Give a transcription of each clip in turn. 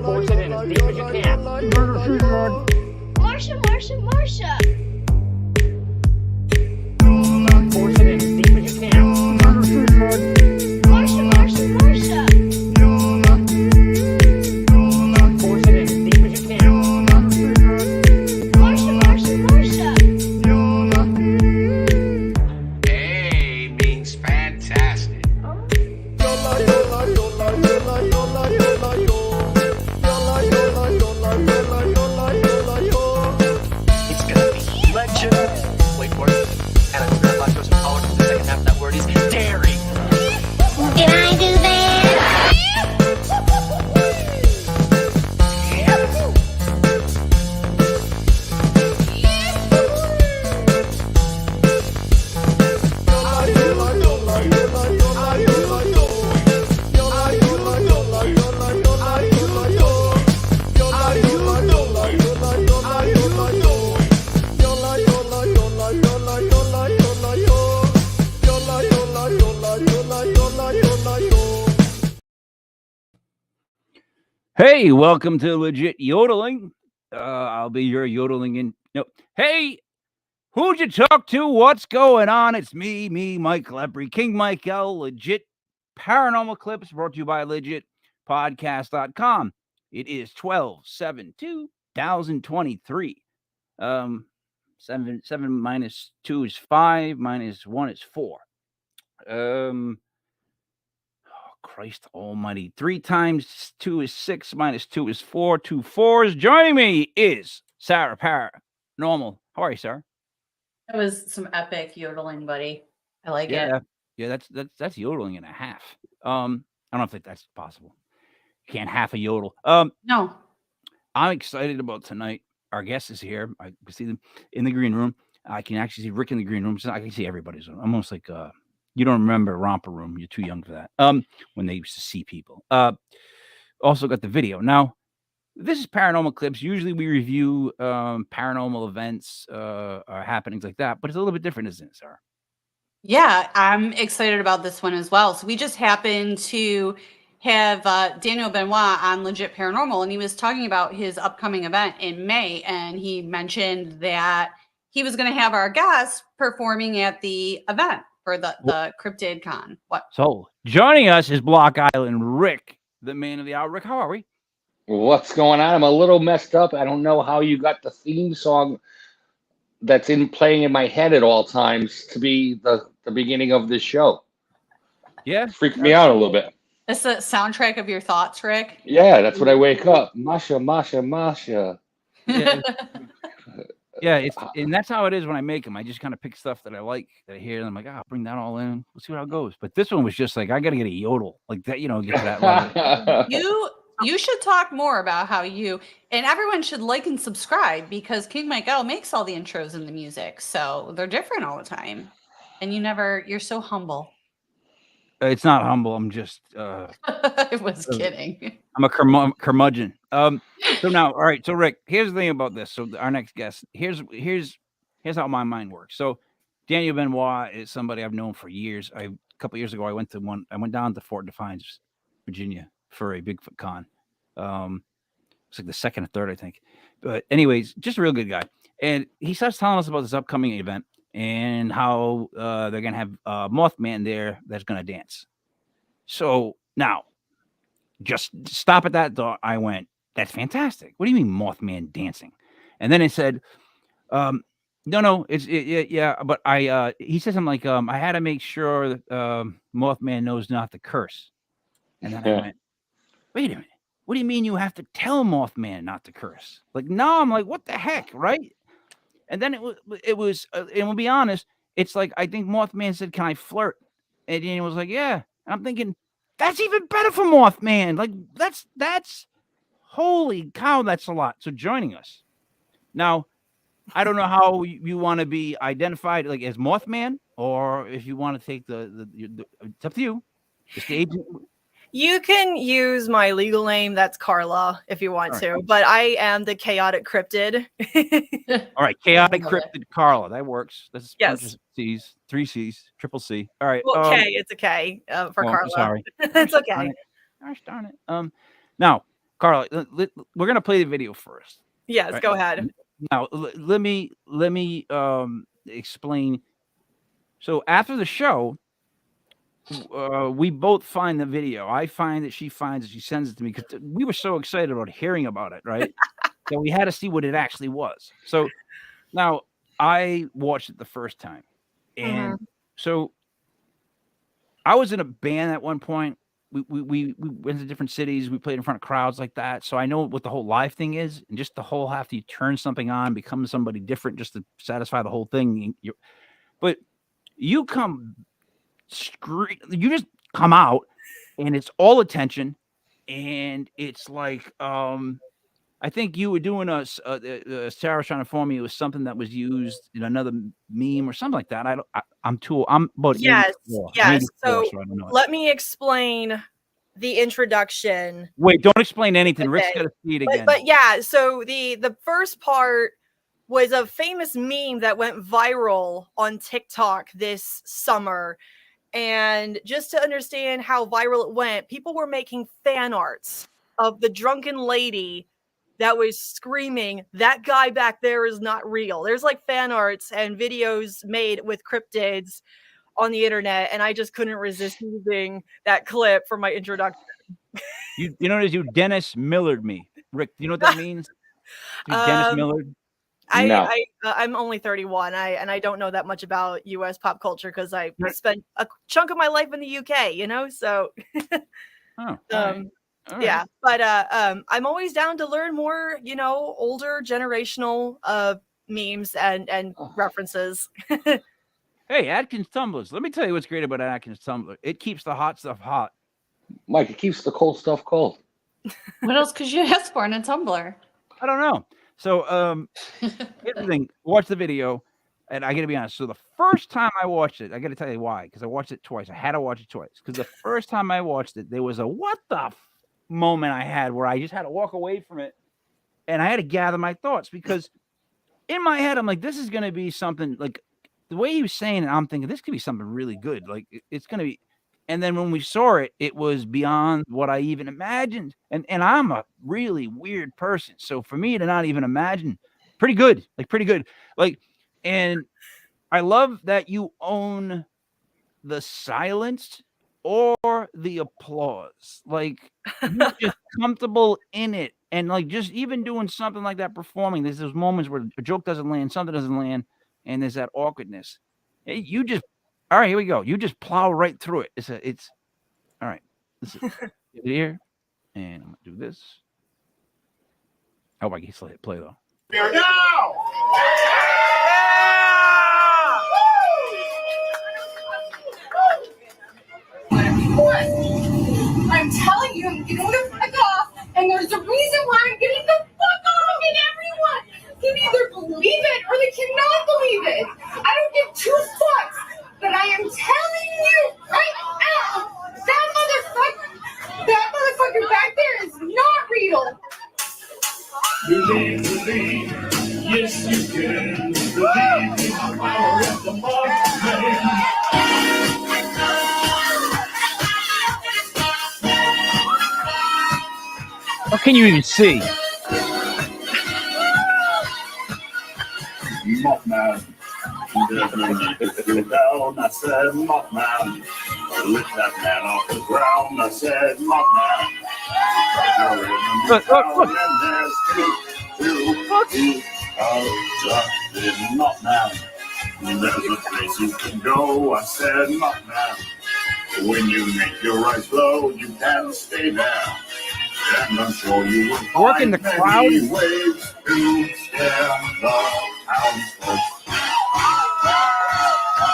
Force it in as deep as you can. Marsha. Force it in as deep as you can. Marsha. Force it in as deep as you can. Marsha. A means fantastic. It's gonna be legend. Wait for it. And I'm very lactose intolerant. The second half of that word is dairy. Did I do that? Hey, welcome to Legit Yodeling. I'll be your yodeling in. No, hey, who'd you talk to? What's going on? It's me, Mike Lepre, King Mike L. Legit Paranormal Clips brought to you by LegitPodcast.com. It is 12/7/2023. 7 minus 2 is 5, minus 1 is 4. Christ almighty. 3 times 2 is 6, minus 2 is 4. 2 4s. Joining me is Sarah Parah Normal. How are you, Sarah? That was some epic yodeling, buddy. I like it. Yeah, that's yodeling and a half. I don't think that's possible. You can't half a yodel. No. I'm excited about tonight. Our guest is here. I can see them in the green room. I can actually see Rick in the green room. So I can see everybody's almost like you don't remember Romper Room. You're too young for that. When they used to see people. Also got the video. Now, this is Paranormal Clips. Usually we review paranormal events or happenings like that, but it's a little bit different, isn't it, Sarah? Yeah, I'm excited about this one as well. So we just happened to have Daniel Benoit on Legit Paranormal, and he was talking about his upcoming event in May, and he mentioned that he was going to have our guest performing at the event for the Cryptid Con. What? So joining us is Block Island Rick, the man of the hour. Rick, how are we? What's going on? I'm a little messed up. I don't know how you got the theme song that's playing in my head at all times to be the beginning of this show. Yeah, Freaked me out a little bit. It's the soundtrack of your thoughts, Rick. Yeah, that's when I wake up. Masha. Yeah, and that's how it is when I make them. I just kind of pick stuff that I like, that I hear, and I'm like, I'll bring that all in. We'll see how it goes. But this one was just like, I got to get a yodel like that, get to that level. You should talk more about how you, and everyone should like and subscribe, because King Mike L makes all the intros and the music, so they're different all the time, and you're so humble. It's not humble. I'm just. I was kidding. I'm a curmudgeon. So now, all right. So Rick, here's the thing about this. So our next guest. Here's how my mind works. So Daniel Benoit is somebody I've known for years. A couple years ago, I went down to Fort Defiance, Virginia, for a Bigfoot con. It's like the second or third, I think. But anyways, just a real good guy. And he starts telling us about this upcoming event and how they're gonna have Moth Man there that's gonna dance. So now, just stop at that thought. I went, that's fantastic. What do you mean Moth Man dancing? And then it said, no, yeah, but he said something like, I had to make sure that Mothman knows not to curse. And then I went, wait a minute. What do you mean you have to tell Mothman not to curse? Like, no, I'm like, what the heck, right? And then it was, and we'll be honest, it's like, I think Mothman said, can I flirt? And he was like, yeah. And I'm thinking, that's even better for Mothman. Like, that's, holy cow, that's a lot. So joining us. Now, I don't know how you want to be identified, like as Mothman, or if you want to take the it's up to you. The stage. You can use my legal name. That's Carla if you want All to, but I am the chaotic cryptid. All right, chaotic Love it. cryptid Carla. That works. That's a bunch Yes. of C's, 3 C's, triple C. All right. Well, K, it's a K for oh, I'm Carla. sorry. It's Darn okay. it. Gosh darn it. Now, Carla, we're gonna play the video first. Yes, Right. go ahead. Now, let me explain. So after the show, we both find the video. I find it, she finds it, she sends it to me because we were so excited about hearing about it, right? So we had to see what it actually was. So now I watched it the first time, and so I was in a band at one point. We went to different cities. We played in front of crowds like that. So I know what the whole live thing is, and just the whole have to turn something on, become somebody different just to satisfy the whole thing. But you come you just come out, and it's all attention, and it's like I think you were doing Sarah was trying to inform me it was something that was used in another meme or something like that. I'm about Yes, 84. I'm yes. 84, So I don't know it. let me explain the introduction. Wait, don't explain anything. Rick's Okay. got to see it again. But yeah, so the first part was a famous meme that went viral on TikTok this summer. And just to understand how viral it went, people were making fan arts of the drunken lady that was screaming, "That guy back there is not real." There's like fan arts and videos made with cryptids on the internet, and I just couldn't resist using that clip for my introduction. You notice you Dennis Millard me. Rick, do you know what that means? Dennis Millard? No. I'm only 31. I don't know that much about US pop culture because I spent a chunk of my life in the UK, so Oh, all right. yeah. But I'm always down to learn more, older generational memes and references. Hey, Atkins tumblers. Let me tell you what's great about Atkins tumbler. It keeps the hot stuff hot. Mike, it keeps the cold stuff cold. What else could you ask for in a tumbler? I don't know. So here's the thing. Watch the video, and I gotta be honest. So the first time I watched it, I gotta tell you why, because I watched it twice. I had to watch it twice. Because the first time I watched it, there was a what the moment I had where I just had to walk away from it, and I had to gather my thoughts because in my head, I'm like, this is gonna be something like the way he was saying it, I'm thinking this could be something really good. Like it's gonna be. And then when we saw it, it was beyond what I even imagined. And I'm a really weird person. So for me to not even imagine, pretty good. And I love that you own the silence or the applause. Like you're just comfortable in it. And like just even doing something like that, performing, there's those moments where a joke doesn't land, something doesn't land, and there's that awkwardness. You just all right, here we go. You just plow right through it. It's all right. This is here, and I'm gonna do this. Oh, I guess let it play though. Here now! What? I'm telling you, I'm getting the fuck off, and there's a reason why I'm getting the fuck off, and everyone can either believe it or they cannot believe it. I don't give two fucks, but I am telling you right now, that motherfucker back there is not real. Believe, yes you can. Believe in the power of the Moth Man. What can you even see? Moth Man. Down, I said, Moth Man. Lift that man off the ground. I said, Moth Man. Look. Moth Man. There's a place you can go. I said, Moth Man. When you make your eyes glow, you can stay there. And I'm sure you will find Working the crowd. many ways to scare the house first.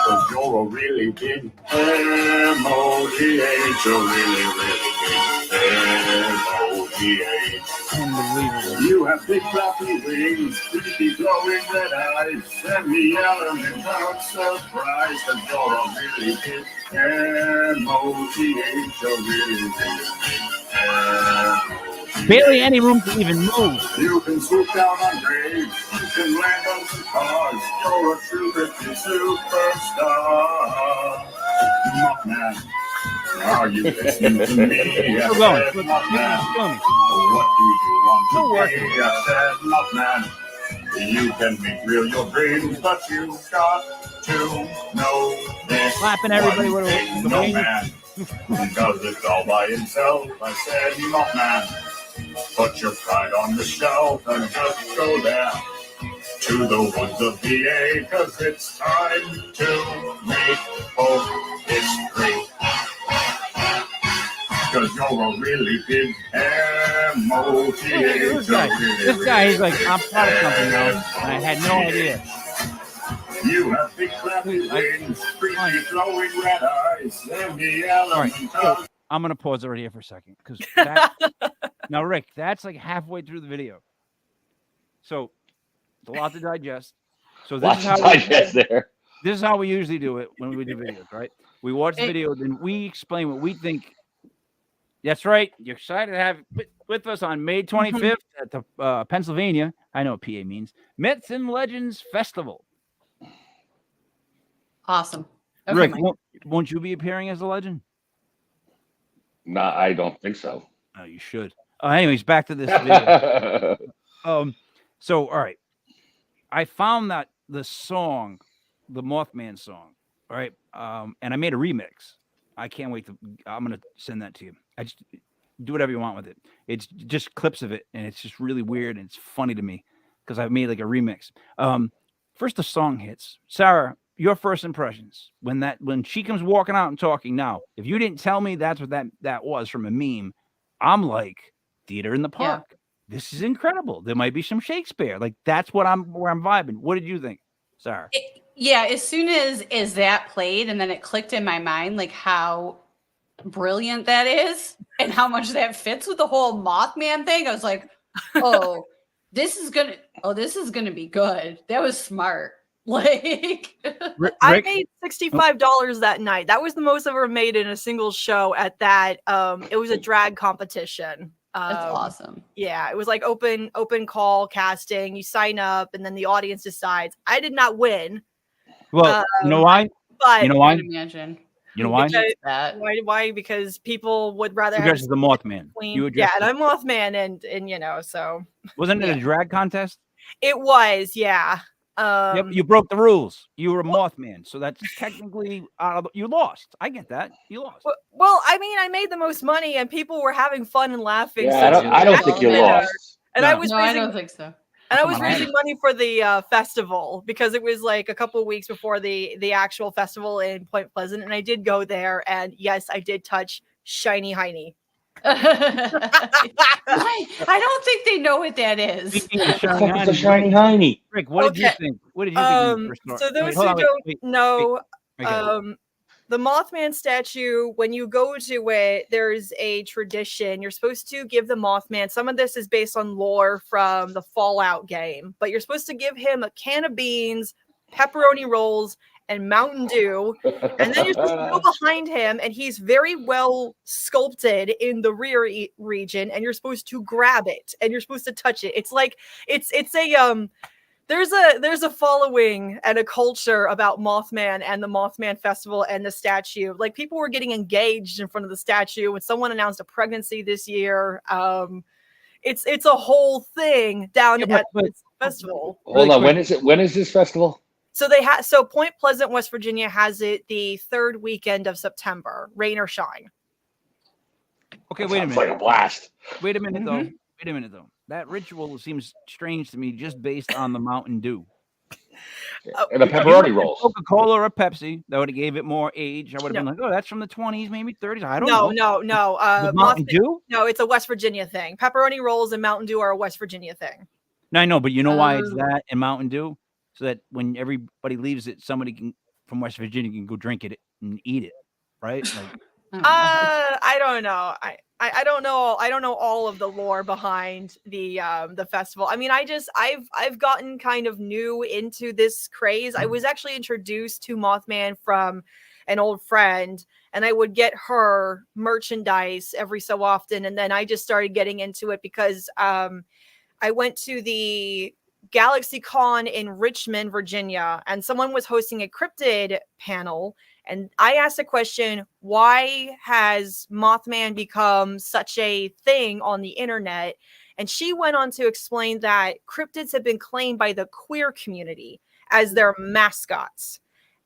'Cause you're you're a really big M-O-T-H, a really, really big M-O-T-H. Unbelievable. You have big fluffy wings, pretty glowing red eyes, and the element of surprise, cause you're a really big M-O-T-H, a really, really big M-O-T-H. Barely any room to even move. You can swoop down on graves, you can land on some cars, you're a true British superstar. Moth Man, are you listening to me? I Still going. said, Look, Moth Man, going. what do you want Still to working. be? I said, Moth Man, you can make real your dreams, but you've got to know this. Slapping everybody one with a- thing, with a no wing. man, because it's all by himself. I said, Moth Man, put your pride on the shelf and just go there to the woods of VA, cause it's time to make folk history. Cause you're a really big M-O-T-H. This guy is like, I'm part of something now, and I had no idea. You have big flappy wings, pretty glowing red eyes, and the All right, element so of... I'm gonna pause it right here for a second because that, now, Rick, that's like halfway through the video, so it's a lot to digest. So this is how this is how we usually do it when we do videos, right? We watch the video, then we explain what we think. That's right. You're excited to have with us on May 25th at the Pennsylvania. I know what PA means. Myths and Legends Festival. Awesome. Okay, Rick, Mike. won't you be appearing as a legend? No, I don't think so. Oh, you should. Anyways, back to this video. So, all right. I found that the song, the Mothman song, all right, and I made a remix. I can't wait I'm going to send that to you. I just do whatever you want with it. It's just clips of it, and it's just really weird, and it's funny to me because I've made like a remix. First, the song hits. Sarah, your first impressions when she comes walking out and talking now, if you didn't tell me that's what that was from a meme, I'm like, theater in the park. Yeah. This is incredible. There might be some Shakespeare. Like that's where I'm vibing. What did you think, Sarah? Yeah, as soon as that played and then it clicked in my mind, like how brilliant that is and how much that fits with the whole Mothman thing. I was like, oh, this is gonna be good. That was smart. Like Rick? I made $65 that night. That was the most I've ever made in a single show at that. It was a drag competition. That's awesome. Yeah, it was like open call casting. You sign up and then the audience decides. I did not win. Well, you know why? But you know why? Imagine. You know why? Why? Because people would rather have the Mothman. Yeah, and I'm Mothman, and you know, so wasn't it a drag contest? It was, yeah. Yep, you broke the rules. You were a Mothman, so that's technically you lost. I get that. You lost. Well, I mean, I made the most money, and people were having fun and laughing. Yeah, I don't think you lost. And I was I don't think so. And I was raising money for the festival because it was like a couple of weeks before the actual festival in Point Pleasant, and I did go there, and yes, I did touch Shiny Heiny. I don't think they know what that is. It's a Shiny Heiny. Rick, what did you think? What did you think? So those who don't know, the Mothman statue, when you go to it, there's a tradition. You're supposed to give the Mothman, some of this is based on lore from the Fallout game, but you're supposed to give him a can of beans, pepperoni rolls, and Mountain Dew, and then you're supposed to go behind him, and he's very well sculpted in the rear region, and you're supposed to grab it, and you're supposed to touch it. It's like it's a there's a following and a culture about Mothman and the Mothman Festival and the statue. Like people were getting engaged in front of the statue when someone announced a pregnancy this year. It's a whole thing down at this festival. Hold on, when is it? When is this festival? So Point Pleasant, West Virginia has it the third weekend of September, rain or shine. Okay, wait a minute. Like a blast. Wait a minute though. Wait a minute though. That ritual seems strange to me just based on the Mountain Dew. And the pepperoni rolls. Coca-Cola or Pepsi, that would have gave it more age. I would have been like, oh, that's from the 20s, maybe 30s. I don't know. No. Mountain Dew? No, it's a West Virginia thing. Pepperoni rolls and Mountain Dew are a West Virginia thing. No, I know, but you know why it's that and Mountain Dew? So that when everybody leaves it, somebody can from West Virginia can go drink it and eat it, right? Like, I don't know. I don't know. I don't know all of the lore behind the festival. I mean, I've gotten kind of new into this craze. I was actually introduced to Mothman from an old friend, and I would get her merchandise every so often, and then I just started getting into it because I went to the Galaxy Con in Richmond, Virginia, and someone was hosting a cryptid panel. And I asked a question, why has Mothman become such a thing on the internet? And she went on to explain that cryptids have been claimed by the queer community as their mascots.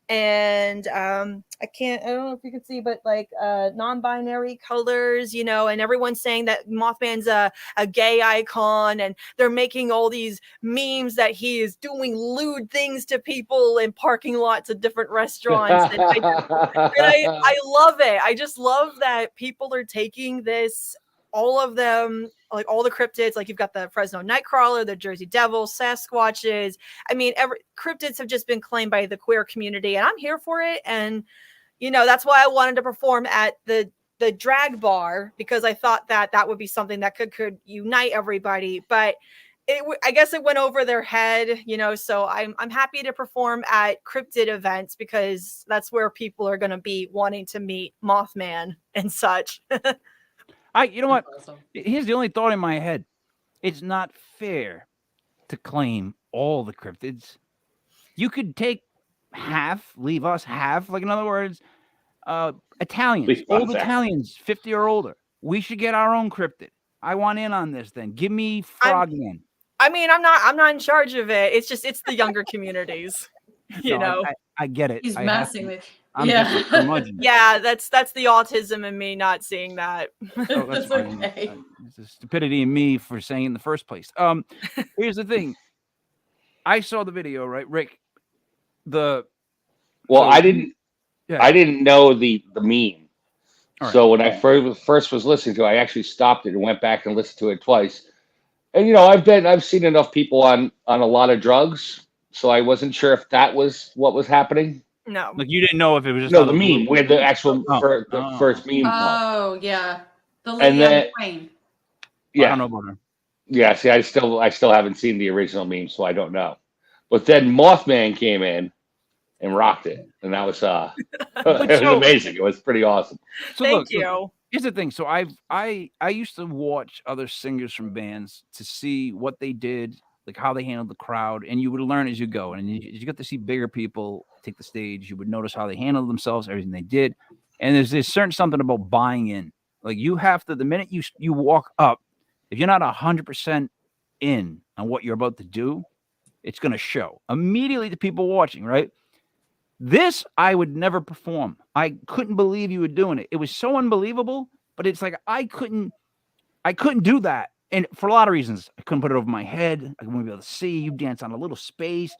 And I don't know if you can see, but like non-binary colors, you know, and everyone's saying that Mothman's a gay icon, and they're making all these memes that he is doing lewd things to people in parking lots of different restaurants. And I love it. I just love that people are taking this, all of them, like all the cryptids, like you've got the Fresno Nightcrawler, the Jersey Devil, Sasquatches. I mean, cryptids have just been claimed by the queer community, and I'm here for it. And, you know, that's why I wanted to perform at the drag bar, because I thought that that would be something that could unite everybody. But I guess it went over their head, you know, so I'm happy to perform at cryptid events because that's where people are going to be wanting to meet Mothman and such. you know what? Here's the only thought in my head. It's not fair to claim all the cryptids. You could take half, leave us half. Like, in other words, Italians, old Italians, 50 or older. We should get our own cryptid. I want in on this then. Give me Frogman. I mean, I'm not in charge of it. It's the younger communities. You know. I get it. He's messing with. I'm just a curmudgeon. Yeah, that's the autism in me not seeing that. Oh, that's fine. Okay. It's the stupidity in me for saying in the first place. Here's the thing. I saw the video, right, Rick? I didn't know the meme. All right. So when I first was listening to it, I actually stopped it and went back and listened to it twice. And you know, I've seen enough people on a lot of drugs, so I wasn't sure if that was what was happening. No. Like, you didn't know if it was just the meme where the actual first meme. Oh yeah, the And lady on then- the plane. I don't Yeah, know about her. yeah. See, I still haven't seen the original meme, so I don't know. But then Mothman came in and rocked it, and that was it was amazing. It was pretty awesome. So Thank look, you. here's the thing. So I used to watch other singers from bands to see what they did, like how they handled the crowd, and you would learn as you go. And you got to see bigger people take the stage. You would notice how they handled themselves, everything they did. And there's certain something about buying in. Like, you have to, the minute you walk up, if you're not 100% in on what you're about to do, it's going to show immediately to people watching, right? This I would never perform. I couldn't believe you were doing it. It was so unbelievable, but it's like I couldn't do that. And for a lot of reasons. I couldn't put it over my head. I wouldn't be able to see. You dance on a little space.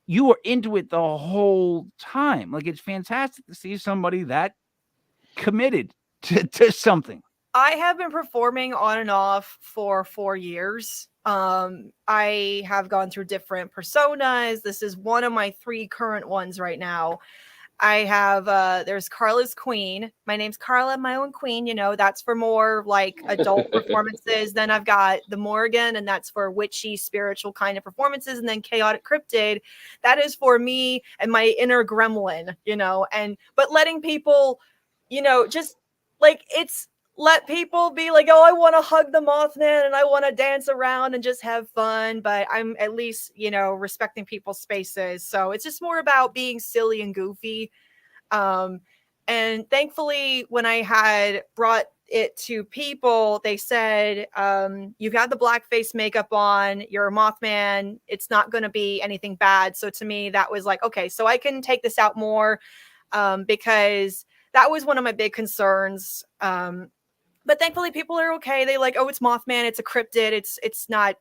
You were into it the whole time. Like, it's fantastic to see somebody that committed to something. I have been performing on and off for 4 years. I have gone through different personas. This is one of my 3 current ones right now. I have there's Carla's Queen. My name's Carla, my own queen. You know, that's for more like adult performances. Then I've got the Morgan, and that's for witchy, spiritual kind of performances. And then Chaotic Cryptid, that is for me and my inner gremlin. You know, but letting people, you know, just like let people be like, oh, I want to hug the Mothman and I want to dance around and just have fun. But I'm at least, you know, respecting people's spaces. So it's just more about being silly and goofy. And thankfully, when I had brought it to people, they said, you've got the blackface makeup on, you're a Mothman, it's not going to be anything bad. So to me, that was like, okay, so I can take this out more, because that was one of my big concerns. But thankfully, people are okay. They like, oh, it's Mothman. It's a cryptid. It's not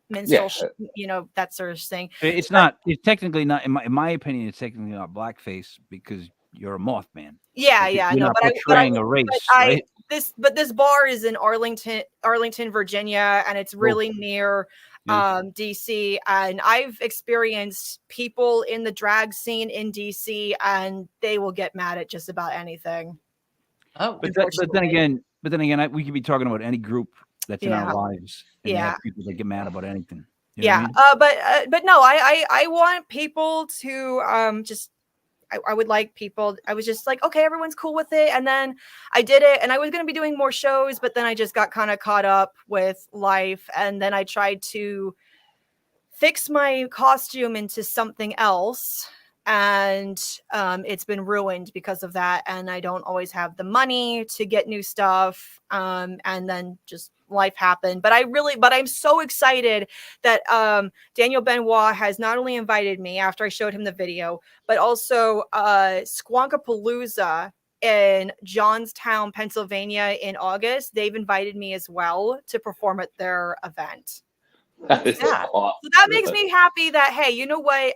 minstrel, you know, that sort of thing. It's not. It's technically not. In my opinion, it's technically not blackface because you're a Mothman. Yeah, Like, yeah. you're No, not but portraying a race, right? This bar is in Arlington, Virginia, and it's really near Yeah. DC, and I've experienced people in the drag scene in DC, and they will get mad at just about anything. Oh, But then again, we could be talking about any group that's in our Yeah. lives, and you Yeah. have people that get mad about anything. You know what I Yeah. mean? But no, I want people to just. I would like people. I was just like, okay, everyone's cool with it. And then I did it, and I was going to be doing more shows, but then I just got kind of caught up with life. And then I tried to fix my costume into something else. And it's been ruined because of that. And I don't always have the money to get new stuff. And then just life happened. But I'm so excited that Daniel Benoit has not only invited me after I showed him the video, but also Squonkapalooza in Johnstown, Pennsylvania in August. They've invited me as well to perform at their event. That is Yeah. awesome. So that makes me happy that, hey, you know what?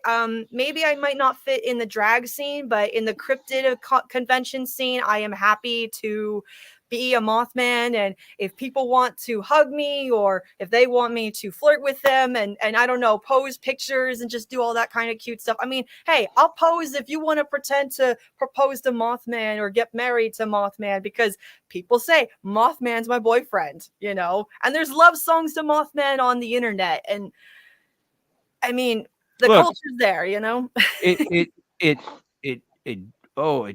Maybe I might not fit in the drag scene, but in the cryptid convention scene, I am happy to be a Mothman. And if people want to hug me, or if they want me to flirt with them, and I don't know, pose pictures and just do all that kind of cute stuff. I mean, hey, I'll pose if you want to pretend to propose to Mothman or get married to Mothman, because people say Mothman's my boyfriend, you know, and there's love songs to Mothman on the internet. And I mean, the Look, culture's there, you know? it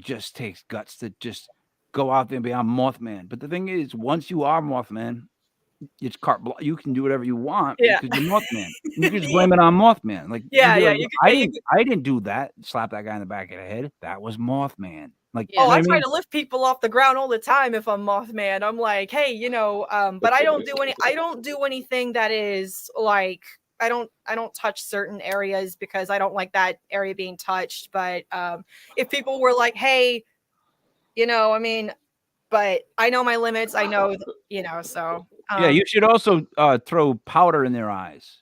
just takes guts to just go out there and be I'm Mothman. But the thing is, once you are Mothman, it's carte blanche. You can do whatever you want Yeah. because you're Mothman. You can just blame it on Mothman. Like, Yeah, you yeah, like, you can- I didn't do that. Slap that guy in the back of the head. That was Mothman. Like, Yeah. Oh, you know I what try mean? to lift people off the ground all the time if I'm Mothman. I'm like, hey, you know, but I don't do anything that is like, I don't touch certain areas because I don't like that area being touched. But if people were like, hey, you know, I mean, but I know my limits. I know, you know, so Yeah, you should also throw powder in their eyes.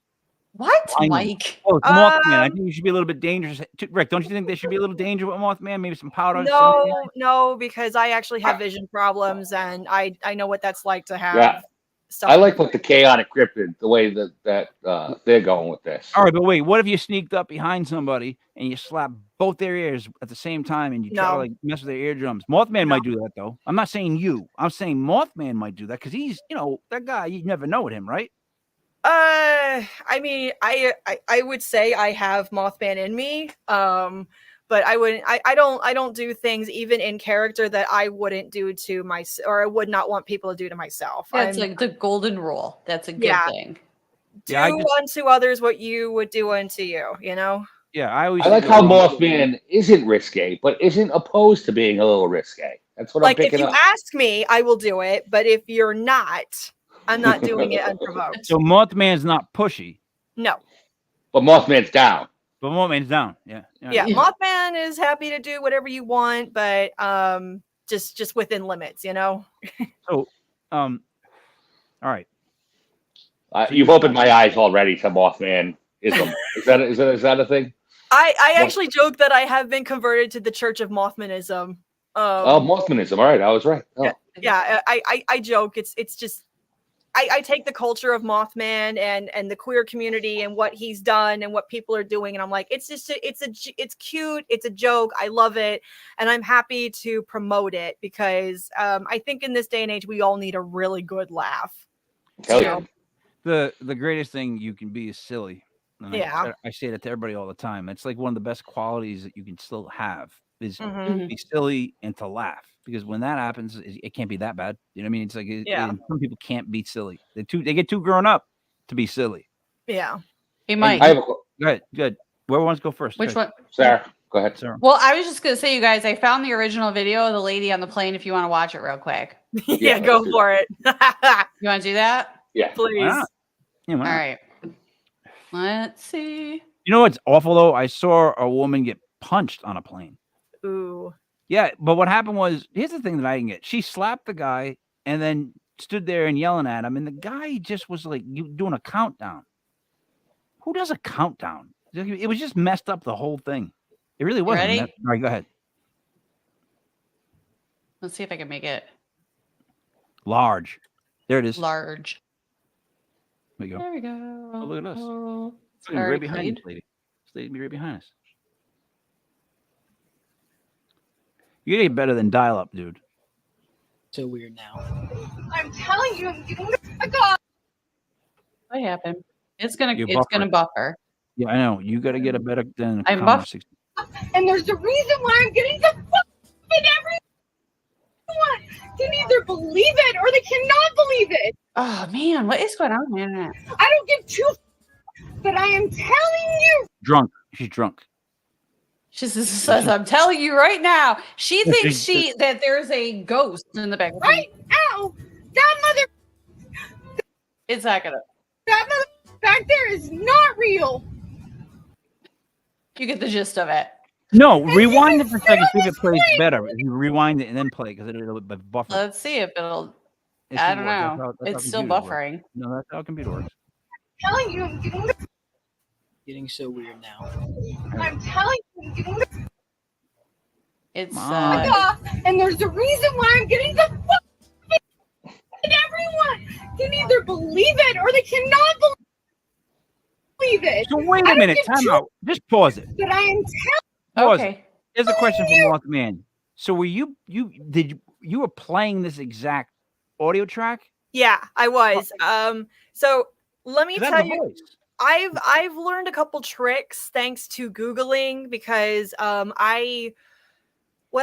what, Blind them. Mike? Oh, it's Mothman. I Um, think you should be a little bit dangerous. Rick, don't you think there should be a little danger with Mothman? Maybe some powder. no, because I actually have vision problems, and I know what that's like to have Yeah. stuff. I in like my- what the chaotic cryptid, the way that they're going with this. All right, but wait, what if you sneaked up behind somebody and you slap both their ears at the same time and you try to No. like mess with their eardrums? Mothman No. might do that though. I'm not saying you. I'm saying Mothman might do that because he's, you know, that guy. You never know with him, right? I mean, I would say I have Mothman in me. But I wouldn't. I don't do things even in character that I wouldn't do to myself, or I would not want people to do to myself. That's I'm like the golden rule. That's a good Yeah. thing. do Yeah, I just- unto others what you would do unto you. You know. Yeah, I always I like think how of- Mothman isn't risque, but isn't opposed to being a little risque. That's what Like I'm if picking you up. ask me, I will do it. But if you're not, I'm not doing it unprovoked. So Mothman's not pushy, No. But Mothman's down. but Mothman's down. Yeah. Yeah, Mothman is happy to do whatever you want, but just within limits, you know. So, all right. You've opened my eyes already to Mothman. Is that a thing? I actually joke that I have been converted to the Church of Mothmanism. Oh, Mothmanism. All right, I was right. Oh. Yeah, I joke. It's just I take the culture of Mothman and the queer community and what he's done and what people are doing, and I'm like, it's cute, it's a joke, I love it, and I'm happy to promote it because I think in this day and age we all need a really good laugh. Hell yeah. The greatest thing you can be is silly. And Yeah. I say that to everybody all the time. It's like one of the best qualities that you can still have is Mhm. be silly and to laugh. Because when that happens, it can't be that bad. You know what I mean? It's like Yeah. some people can't be silly. They get too grown up to be silly. Yeah. Hey, Mike. I have a Good. Whoever wants to go first? Which one? Sarah. Go ahead. Sarah. Well, I was just gonna say, you guys, I found the original video of the lady on the plane. If you want to watch it real quick, Yeah, go let's do for it. you want to do that? Yeah. Please. Why not? Yeah, why All not? right. Let's see. You know what's awful though? I saw a woman get punched on a plane. Ooh. Yeah, but what happened was, here's the thing that I didn't get. She slapped the guy and then stood there and yelling at him, and the guy just was like doing a countdown. Who does a countdown? It was just messed up the whole thing. It really wasn't. ready? All right, go ahead. Let's see if I can make it Large. There it is. large. There you go. There we go. Oh, look at us. Oh, it's Look at me, already right behind played. this lady. This lady be right behind us. You get better than dial-up, dude. So weird now. I'm telling you, I'm getting the fuck off. What happened? It's You're gonna buffering. buffer. Yeah, I know. You got to get a better than I'm Commodore buff- 60. And there's a reason why I'm getting the fuck off everyone can either believe it or they cannot believe it. Oh man, what is going on with the internet? I don't give two but I am telling you. Drunk. She's drunk. She says, "I'm telling you right now." She Yeah, thinks that there's a ghost in the back. Right now, that mother It's not gonna. back there is not real. You get the gist of it. No, rewind it for a second. See if it plays better. If you rewind it and then play, because it'll buffer. Let's see if it'll. It I should don't work. That's know. how- that's how It's still computers work. buffering. No, that's how a computer works. I'm telling you, I'm getting the Getting so weird now. I'm telling you, I'm getting the It's Mom. fuck off. And there's a reason why I'm getting the fuck. And everyone can either believe it or they cannot believe it. So wait I a don't minute. give Time two out. Just pause it. But I am Pause it. okay. Here's a question from Moth Man. So were you were playing this exact audio track? Yeah, I was. So let me That's tell the you, voice. I've learned a couple tricks thanks to Googling because what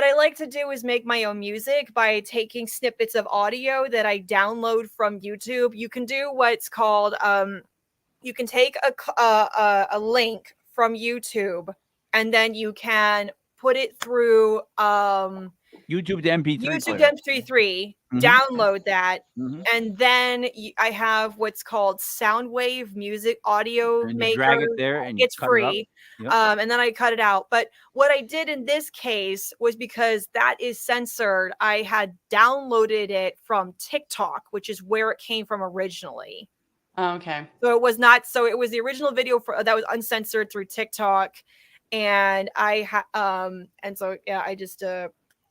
I like to do is make my own music by taking snippets of audio that I download from YouTube. You can do what's called you can take a link from YouTube and then you can put it through YouTube to MP3. YouTube player. MP3, Mhm. download that, Mhm. and then I have what's called Soundwave Music Audio And you Maker. drag it there and you It's cut it up. free. Yep. And then I cut it out. But what I did in this case was because that is censored, I had downloaded it from TikTok, which is where it came from originally. Okay. So it was not. So it was the original video that was uncensored through TikTok, and and so yeah, I just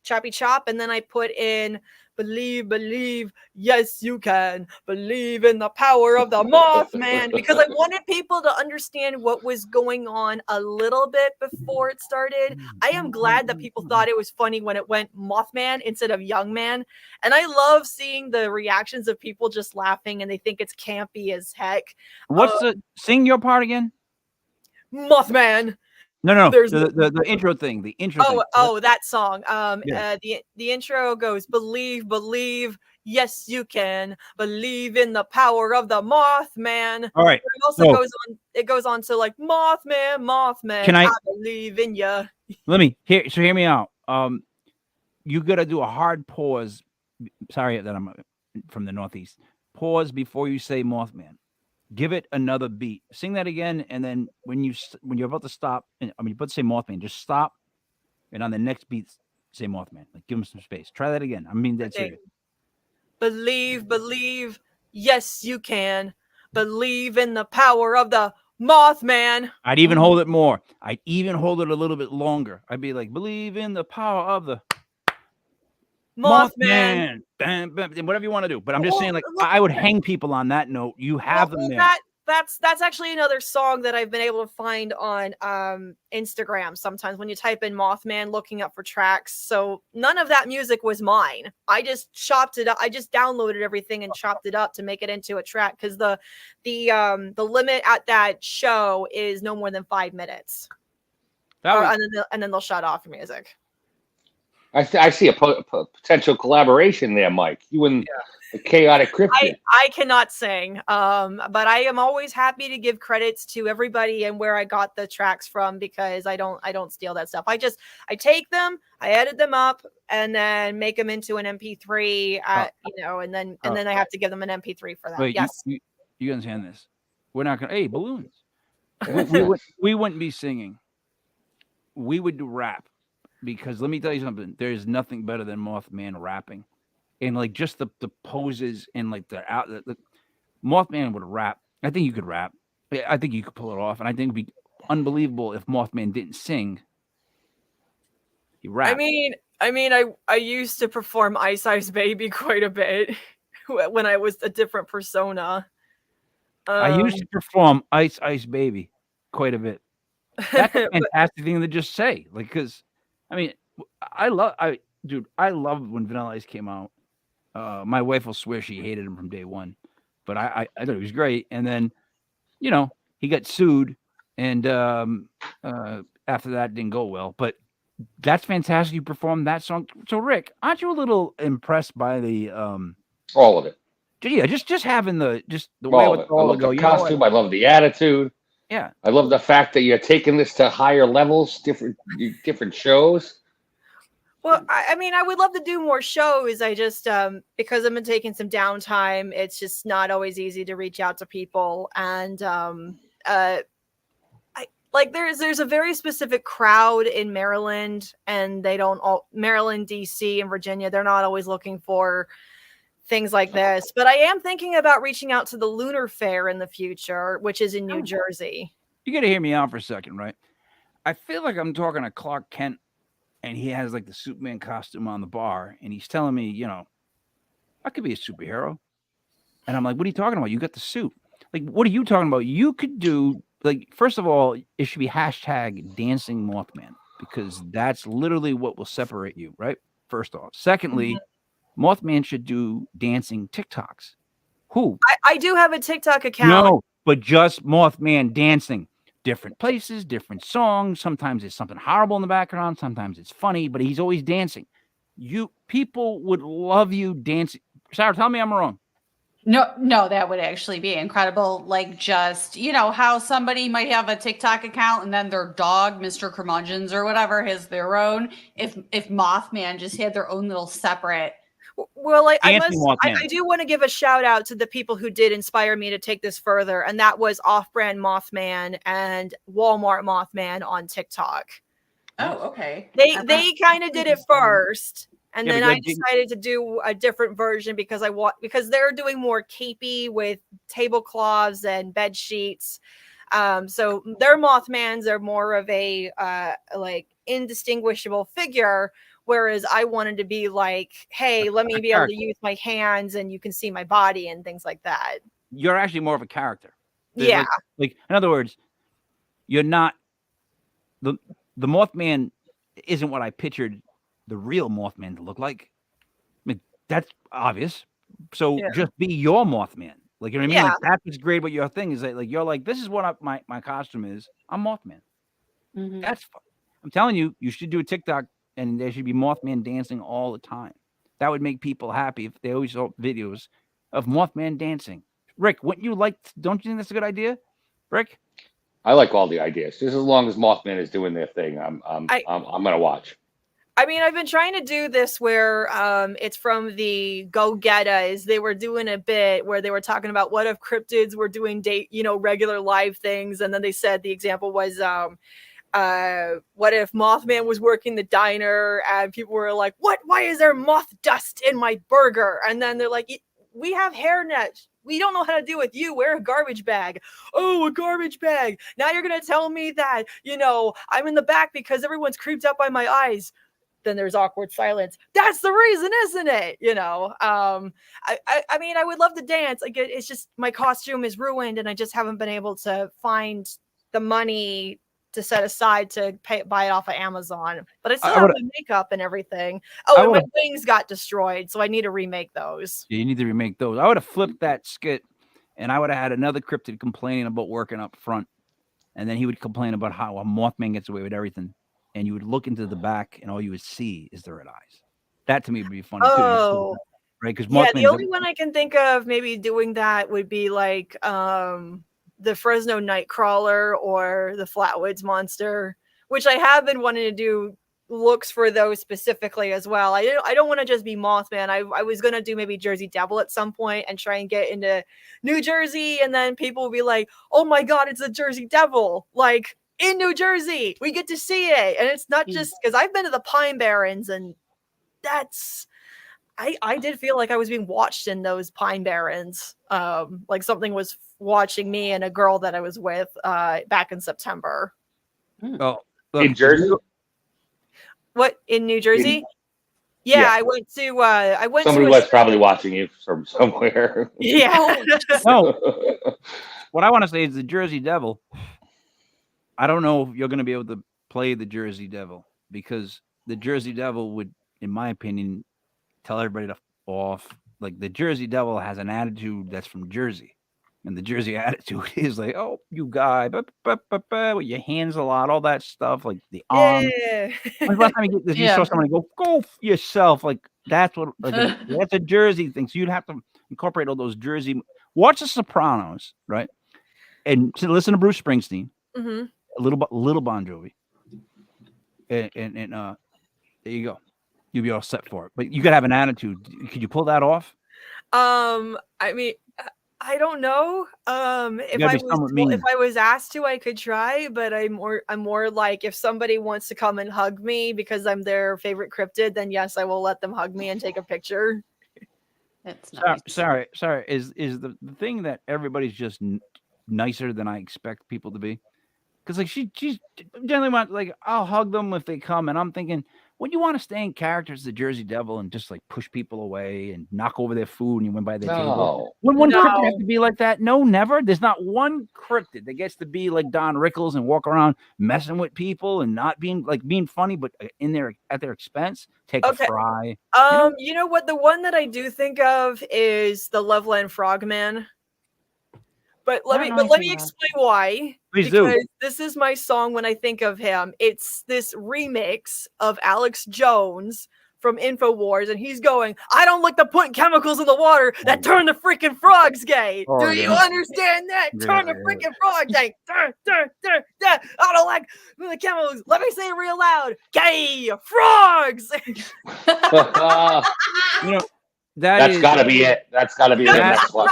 choppy chop, and then I put in believe, yes you can believe in the power of the Mothman, because I wanted people to understand what was going on a little bit before it started. I am glad that people thought it was funny when it went Mothman instead of Young Man, and I love seeing the reactions of people just laughing and they think it's campy as heck. What's the sing your part again? Mothman. No. There's The intro thing. The intro thing. That song. Yeah. The intro goes believe, yes you can believe in the power of the Mothman. All right. It also goes on to like Mothman. Can I believe in ya. hear me out. You gotta do a hard pause. Sorry that I'm from the Northeast. Pause before you say Mothman. Give it another beat. Sing that again, and then when you're about to stop, you're about to say Mothman, just stop, and on the next beat, say Mothman. Like give him some space. Try that again. I mean that's Okay. serious. Believe, yes you can believe in the power of the Mothman. I'd even hold it more. I'd even hold it a little bit longer. I'd be like, believe in the power of the Mothman. Bam, bam, whatever you want to do. But I'm just saying, like, I would hang people on that note. You have them there. That's actually another song that I've been able to find on Instagram sometimes when you type in Mothman looking up for tracks. So none of that music was mine. I just chopped it up. I just downloaded everything and chopped it up to make it into a track, because the limit at that show is no more than 5 minutes. And then they'll shut off your music. I see a potential collaboration there, Mike. You and the Chaotic Cryptid. I cannot sing, but I am always happy to give credits to everybody and where I got the tracks from, because I don't steal that stuff. I take them, I edit them up, and then make them into an MP3. And then I have to give them an MP3 for that. Wait, yes, you understand this? We're not gonna. Hey, balloons. we wouldn't be singing. We would do rap. Because let me tell you something, there's nothing better than Mothman rapping, and like just the poses and like the Mothman would rap. I think you could rap. I think you could pull it off, and I think it'd be unbelievable if Mothman didn't sing. He rapped. I used to perform Ice Ice Baby quite a bit when I was a different persona. I used to perform Ice Ice Baby quite a bit. That's a but fantastic thing to just say, like, because I mean, I love when Vanilla Ice came out. My wife will swear she hated him from day one, but I thought he was great. And then, he got sued, and after that it didn't go well. But that's fantastic. You performed that song. So Rick, aren't you a little impressed by the All of it. yeah, just having the way All with of it. I all to love go. the You know what? costume. I love the attitude. Yeah. I love the fact that you're taking this to higher levels, different shows. well, I mean, I would love to do more shows. I just because I've been taking some downtime, it's just not always easy to reach out to people. And I like there's a very specific crowd in Maryland, and they don't all Maryland, DC, and Virginia. They're not always looking for things like this. But I am thinking about reaching out to the Lunar Fair in the future, which is in New Jersey. You got to hear me out for a second, right? I feel like I'm talking to Clark Kent, and he has like the Superman costume on the bar, and he's telling me, I could be a superhero. And I'm like, what are you talking about? You got the suit. Like, what are you talking about? You could do, like, first of all, it should be hashtag dancing Mothman, because that's literally what will separate you, right? First off. Secondly, Mothman should do dancing TikToks. Who? I do have a TikTok account. No, but just Mothman dancing. Different places, different songs. Sometimes it's something horrible in the background. Sometimes it's funny, but he's always dancing. People would love you dancing. Sarah, tell me I'm wrong. No, that would actually be incredible. Like, just, how somebody might have a TikTok account and then their dog, Mr. Curmudgeons or whatever, has their own. If Mothman just had their own little separate. Well, I Mothman. do want to give a shout out to the people who did inspire me to take this further, and that was Off-Brand Mothman and Walmart Mothman on TikTok. Oh, okay. They kind of did it first, and Yeah, then but I decided to do a different version because they're doing more capey with tablecloths and bed sheets. So their Mothmans are more of a like indistinguishable figure. Whereas I wanted to be like, hey, let me be able to use my hands and you can see my body and things like that. You're actually more of a character. Yeah. Like, in other words, you're not the Mothman isn't what I pictured the real Mothman to look like. I mean, that's obvious. So just be your Mothman. Like, you know what I mean? Yeah. Like, that's what's great about your thing is that, like, you're like, this is what my costume is. I'm Mothman. Mhm. That's fun. I'm telling you, you should do a TikTok. And there should be Mothman dancing all the time. That would make people happy if they always saw videos of Mothman dancing. Rick, don't you think that's a good idea? Rick? I like all the ideas. Just as long as Mothman is doing their thing, I'm gonna watch. I mean, I've been trying to do this where it's from the Go Gettas. They were doing a bit where they were talking about what if cryptids were doing regular live things, and then they said the example was what if Mothman was working the diner and people were like, why is there moth dust in my burger? And then they're like, we have hairnet. We don't know how to deal with you. Wear a garbage bag. Oh, a garbage bag. Now you're going to tell me that, I'm in the back because everyone's creeped out by my eyes. Then there's awkward silence. That's the reason, isn't it? I mean, I would love to dance. Like, it's just my costume is ruined and I just haven't been able to find the money to set aside to buy it off of Amazon, but I still have the makeup and everything. Oh, and my wings got destroyed, so I need to remake those. Yeah, you need to remake those. I would have flipped that skit, and I would have had another cryptid complaining about working up front, and then he would complain about how a Mothman gets away with everything, and you would look into the back, and all you would see is the red eyes. That to me would be funny too. Right? Because the only one I can think of maybe doing that would be like the Fresno Nightcrawler or the Flatwoods Monster, which I have been wanting to do looks for those specifically as well. I don't want to just be Mothman. I was going to do maybe Jersey Devil at some point and try and get into New Jersey, and then people will be like, oh my God, it's a Jersey Devil. Like, in New Jersey, we get to see it. And it's not just because I've been to the Pine Barrens, and that's... I did feel like I was being watched in those Pine Barrens. Like something was watching me and a girl that I was with back in September. Oh, in Jersey? What, in New Jersey? Yeah, I went to somebody was probably watching you from somewhere. Yeah. No. what I want to say is the Jersey Devil. I don't know if you're going to be able to play the Jersey Devil because the Jersey Devil would, in my opinion, tell everybody to f off. Like the Jersey Devil has an attitude that's from Jersey, and the Jersey attitude is like, "Oh, you guy, with your hands a lot, all that stuff, like the arm." Yeah. When's the last time you Yeah. saw somebody go f yourself? Like that's what that's a Jersey thing. So you'd have to incorporate all those Jersey. Watch The Sopranos, right? And listen to Bruce Springsteen, hmm a little Bon Jovi, and there you go. You'll be all set for it. But you gotta have an attitude. Could you pull that off? I mean, I don't know. If gotta I be was somewhat well, if mean. I was asked to, I could try, but I'm more like if somebody wants to come and hug me because I'm their favorite cryptid, then yes, I will let them hug me and take a picture. It's Sorry, nice. sorry. Is the thing that everybody's just nicer than I expect people to be? Because like she's generally want like I'll hug them if they come, and I'm thinking, when you want to stay in character as the Jersey Devil and just like push people away and knock over their food and you went by their table. No. When one cryptid have No. to be like that? No, never. There's not one cryptid that gets to be like Don Rickles and walk around messing with people and not being funny, but in their at their expense. Take a Okay. fry. You know? You know what? The one that I do think of is the Loveland Frogman. But I don't know let anything me about it. explain why. Please do. Because this is my song when I think of him. It's this remix of Alex Jones from InfoWars, and he's going, "I don't like to put chemicals in the water that turn the freaking frogs gay. Oh, Do you yeah. understand that? Yeah, Turn the yeah. freaking frogs gay. I don't like the chemicals. Let me say it real loud. Gay frogs." You know, That's got to be it. That's got to be the That- next one.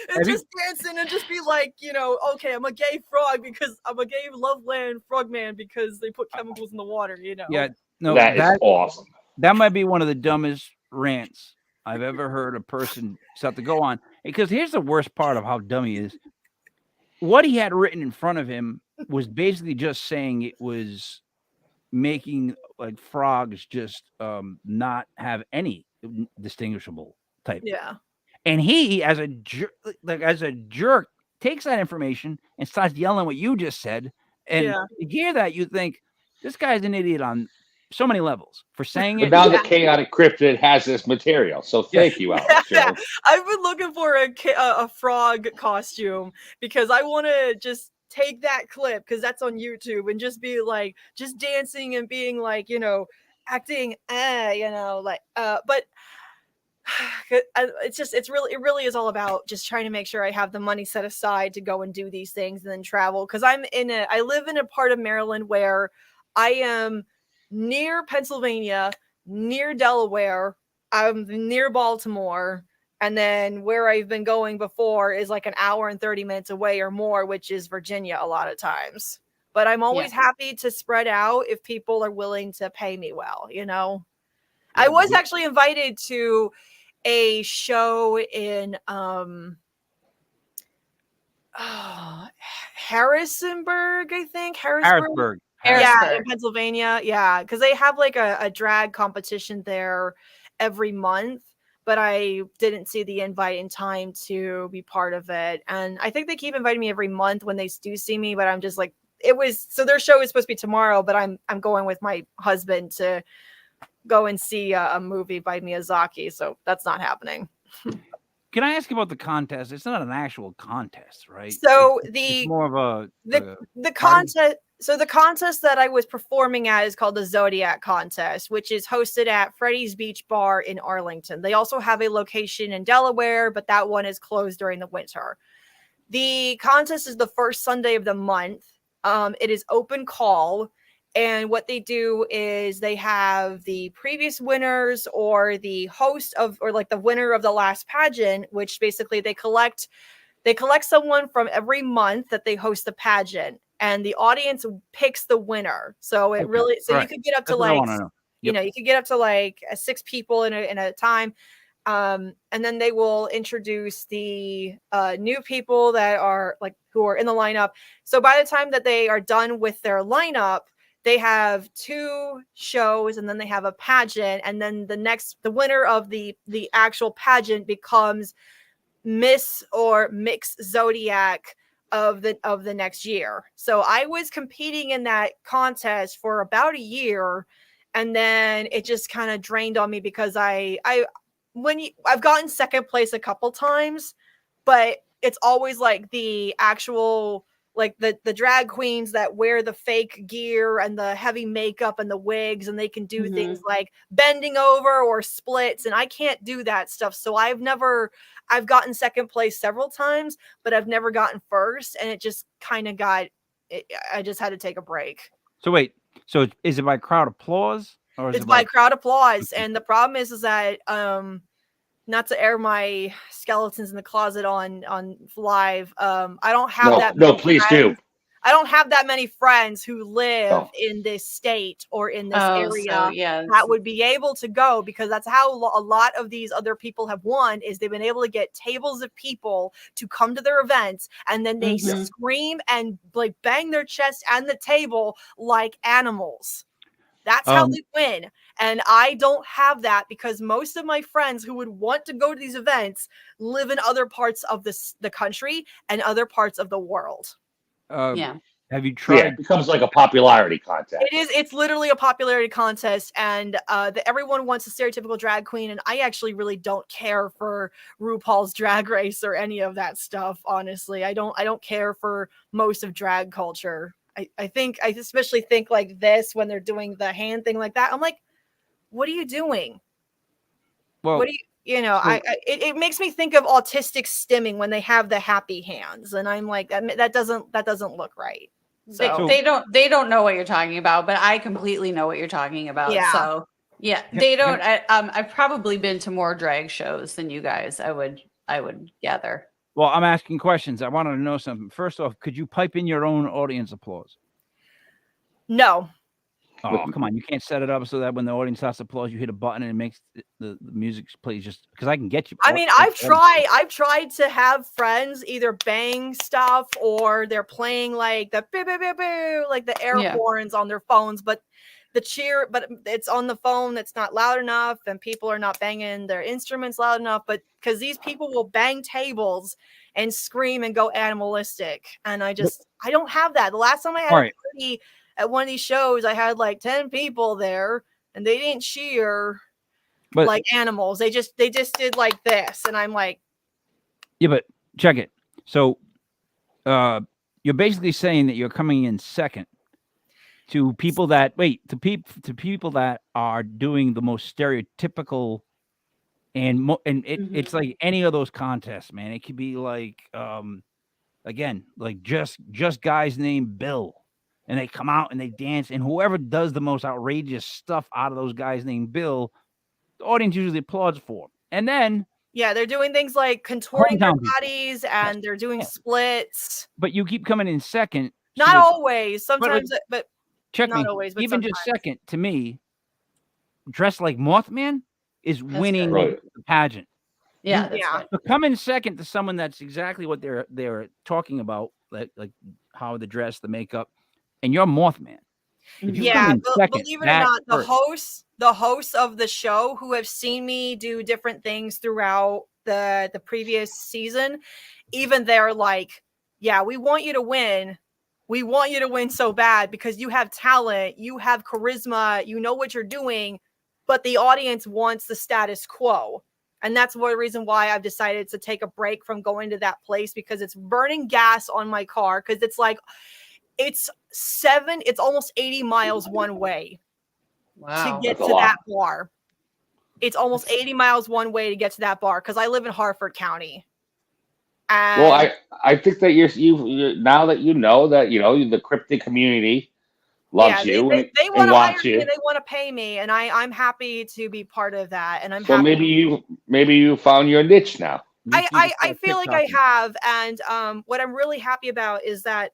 And Have you- just dancing and just be like, okay, I'm a gay frog because I'm a gay Loveland frogman because they put chemicals in the water, Yeah, no, That is awesome. that might be one of the dumbest rants I've ever heard a person start to go on. Because here's the worst part of how dumb he is. What he had written in front of him was basically just saying it was making like frogs just not have any distinguishable type. Yeah. And he, as a jerk, takes that information and starts yelling what you just said. And Yeah. you hear that, you think this guy's an idiot on so many levels for saying But it. now the chaotic cryptid has this material. So thank you, Alex Yeah. Jones. I've been looking for a frog costume because I want to just take that clip because that's on YouTube and just be like, just dancing and being like, acting, but it really is all about just trying to make sure I have the money set aside to go and do these things and then travel. Cause I live in a part of Maryland where I am near Pennsylvania, near Delaware. I'm near Baltimore. And then where I've been going before is like an hour and 30 minutes away or more, which is Virginia a lot of times. But I'm always happy to spread out if people are willing to pay me well, I was actually invited to a show in Harrisonburg, I think. Harrisburg. Yeah, in Pennsylvania. Yeah, because they have like a drag competition there every month, but I didn't see the invite in time to be part of it. And I think they keep inviting me every month when they do see me, but I'm just like, so their show is supposed to be tomorrow, but I'm going with my husband to go and see a movie by Miyazaki, so that's not happening. Can I ask you about the contest? It's not an actual contest, right? So it's more of the contest. So the contest that I was performing at is called the Zodiac Contest, which is hosted at Freddy's Beach Bar in Arlington. They also have a location in Delaware, but that one is closed during the winter. The contest is the first Sunday of the month. It is open call. And what they do is they have the previous winners or the host or like the winner of the last pageant, which basically they collect someone from every month that they host the pageant, and the audience picks the winner. So you could get up to you could get up to like 6 people in a time. And then they will introduce the new people that are like who are in the lineup. So by the time that they are done with their lineup, they have 2 shows and then they have a pageant. And then the winner of the actual pageant becomes Miss or Mix Zodiac of the next year. So I was competing in that contest for about a year, and then it just kind of drained on me because I've gotten second place a couple times, but it's always like the actual, like the drag queens that wear the fake gear and the heavy makeup and the wigs, and they can do things like bending over or splits, and I can't do that stuff. So I've gotten second place several times, but I've never gotten first, and it just kind of I just had to take a break. So wait, so is it by crowd applause or is It's it by crowd applause, and the problem is that not to air my skeletons in the closet on live. I don't have that many please friends. do. I don't have that many friends who live Oh. in this state or in this Oh, area so, yeah. that would be able to go, because that's how a lot of these other people have won, is they've been able to get tables of people to come to their events, and then they scream and like bang their chest and the table like animals. That's how they win. And I don't have that, because most of my friends who would want to go to these events live in other parts of the country and other parts of the world. Yeah. Have you Yeah, tried? it becomes like a popularity contest. It's literally a popularity contest, and everyone wants a stereotypical drag queen, and I actually really don't care for RuPaul's Drag Race or any of that stuff. Honestly, I don't care for most of drag culture. I especially think like this, when they're doing the hand thing like that, I'm like, what are you doing? Well, What do it makes me think of autistic stimming when they have the happy hands, and I'm like, that doesn't look right. So They don't know what you're talking about, but I completely know what you're talking about. Yeah. So yeah, they don't. I've probably been to more drag shows than you guys. I would gather. well, I'm asking questions. I wanted to know something. First off, could you pipe in your own audience applause? no. Oh, come on. You can't set it up so that when the audience starts to applause, you hit a button and it makes the music play, just because I can get you. I mean, I've tried to have friends either bang stuff or they're playing like the boo, boo, boo, boo, like the air horns on their phones, but it's on the phone that's not loud enough, and people are not banging their instruments loud enough. But because these people will bang tables and scream and go animalistic, and I don't have that. The last time I had a party at one of these shows, I had like 10 people there, and they didn't cheer like animals. They just did like this, and I'm like, yeah, but check it. So, you're basically saying that you're coming in second to people that people that are doing the most stereotypical, and it's like any of those contests, man. It could be like, again, like just guys named Bill, and they come out and they dance, and whoever does the most outrageous stuff out of those guys named Bill, the audience usually applauds for. And then they're doing things like contouring their bodies, and they're doing splits. But you keep coming in second. Not always. Sometimes, but check not me. always. But even sometimes. Just second, to me, dressed like Moth Man is winning the pageant. Yeah, So come in second to someone that's exactly what they're talking about, like how the dress, the makeup, and you're Moth Man. Yeah, believe it or not, the hosts of the show who have seen me do different things throughout the previous season, even they're like, yeah, we want you to win. We want you to win so bad because you have talent, you have charisma, you know what you're doing, but the audience wants the status quo. And that's one reason why I've decided to take a break from going to that place, because it's burning gas on my car, because it's like, it's almost 80 miles one way to get to that bar. It's almost 80 miles one way to get to that bar, because I live in Harford County. And well, I think that you now that you know that the cryptid community loves you they want to hire wants me, you. they want to pay me, and I'm happy to be part of that. And I'm so happy. maybe you found your niche now. I feel like I have, and what I'm really happy about is that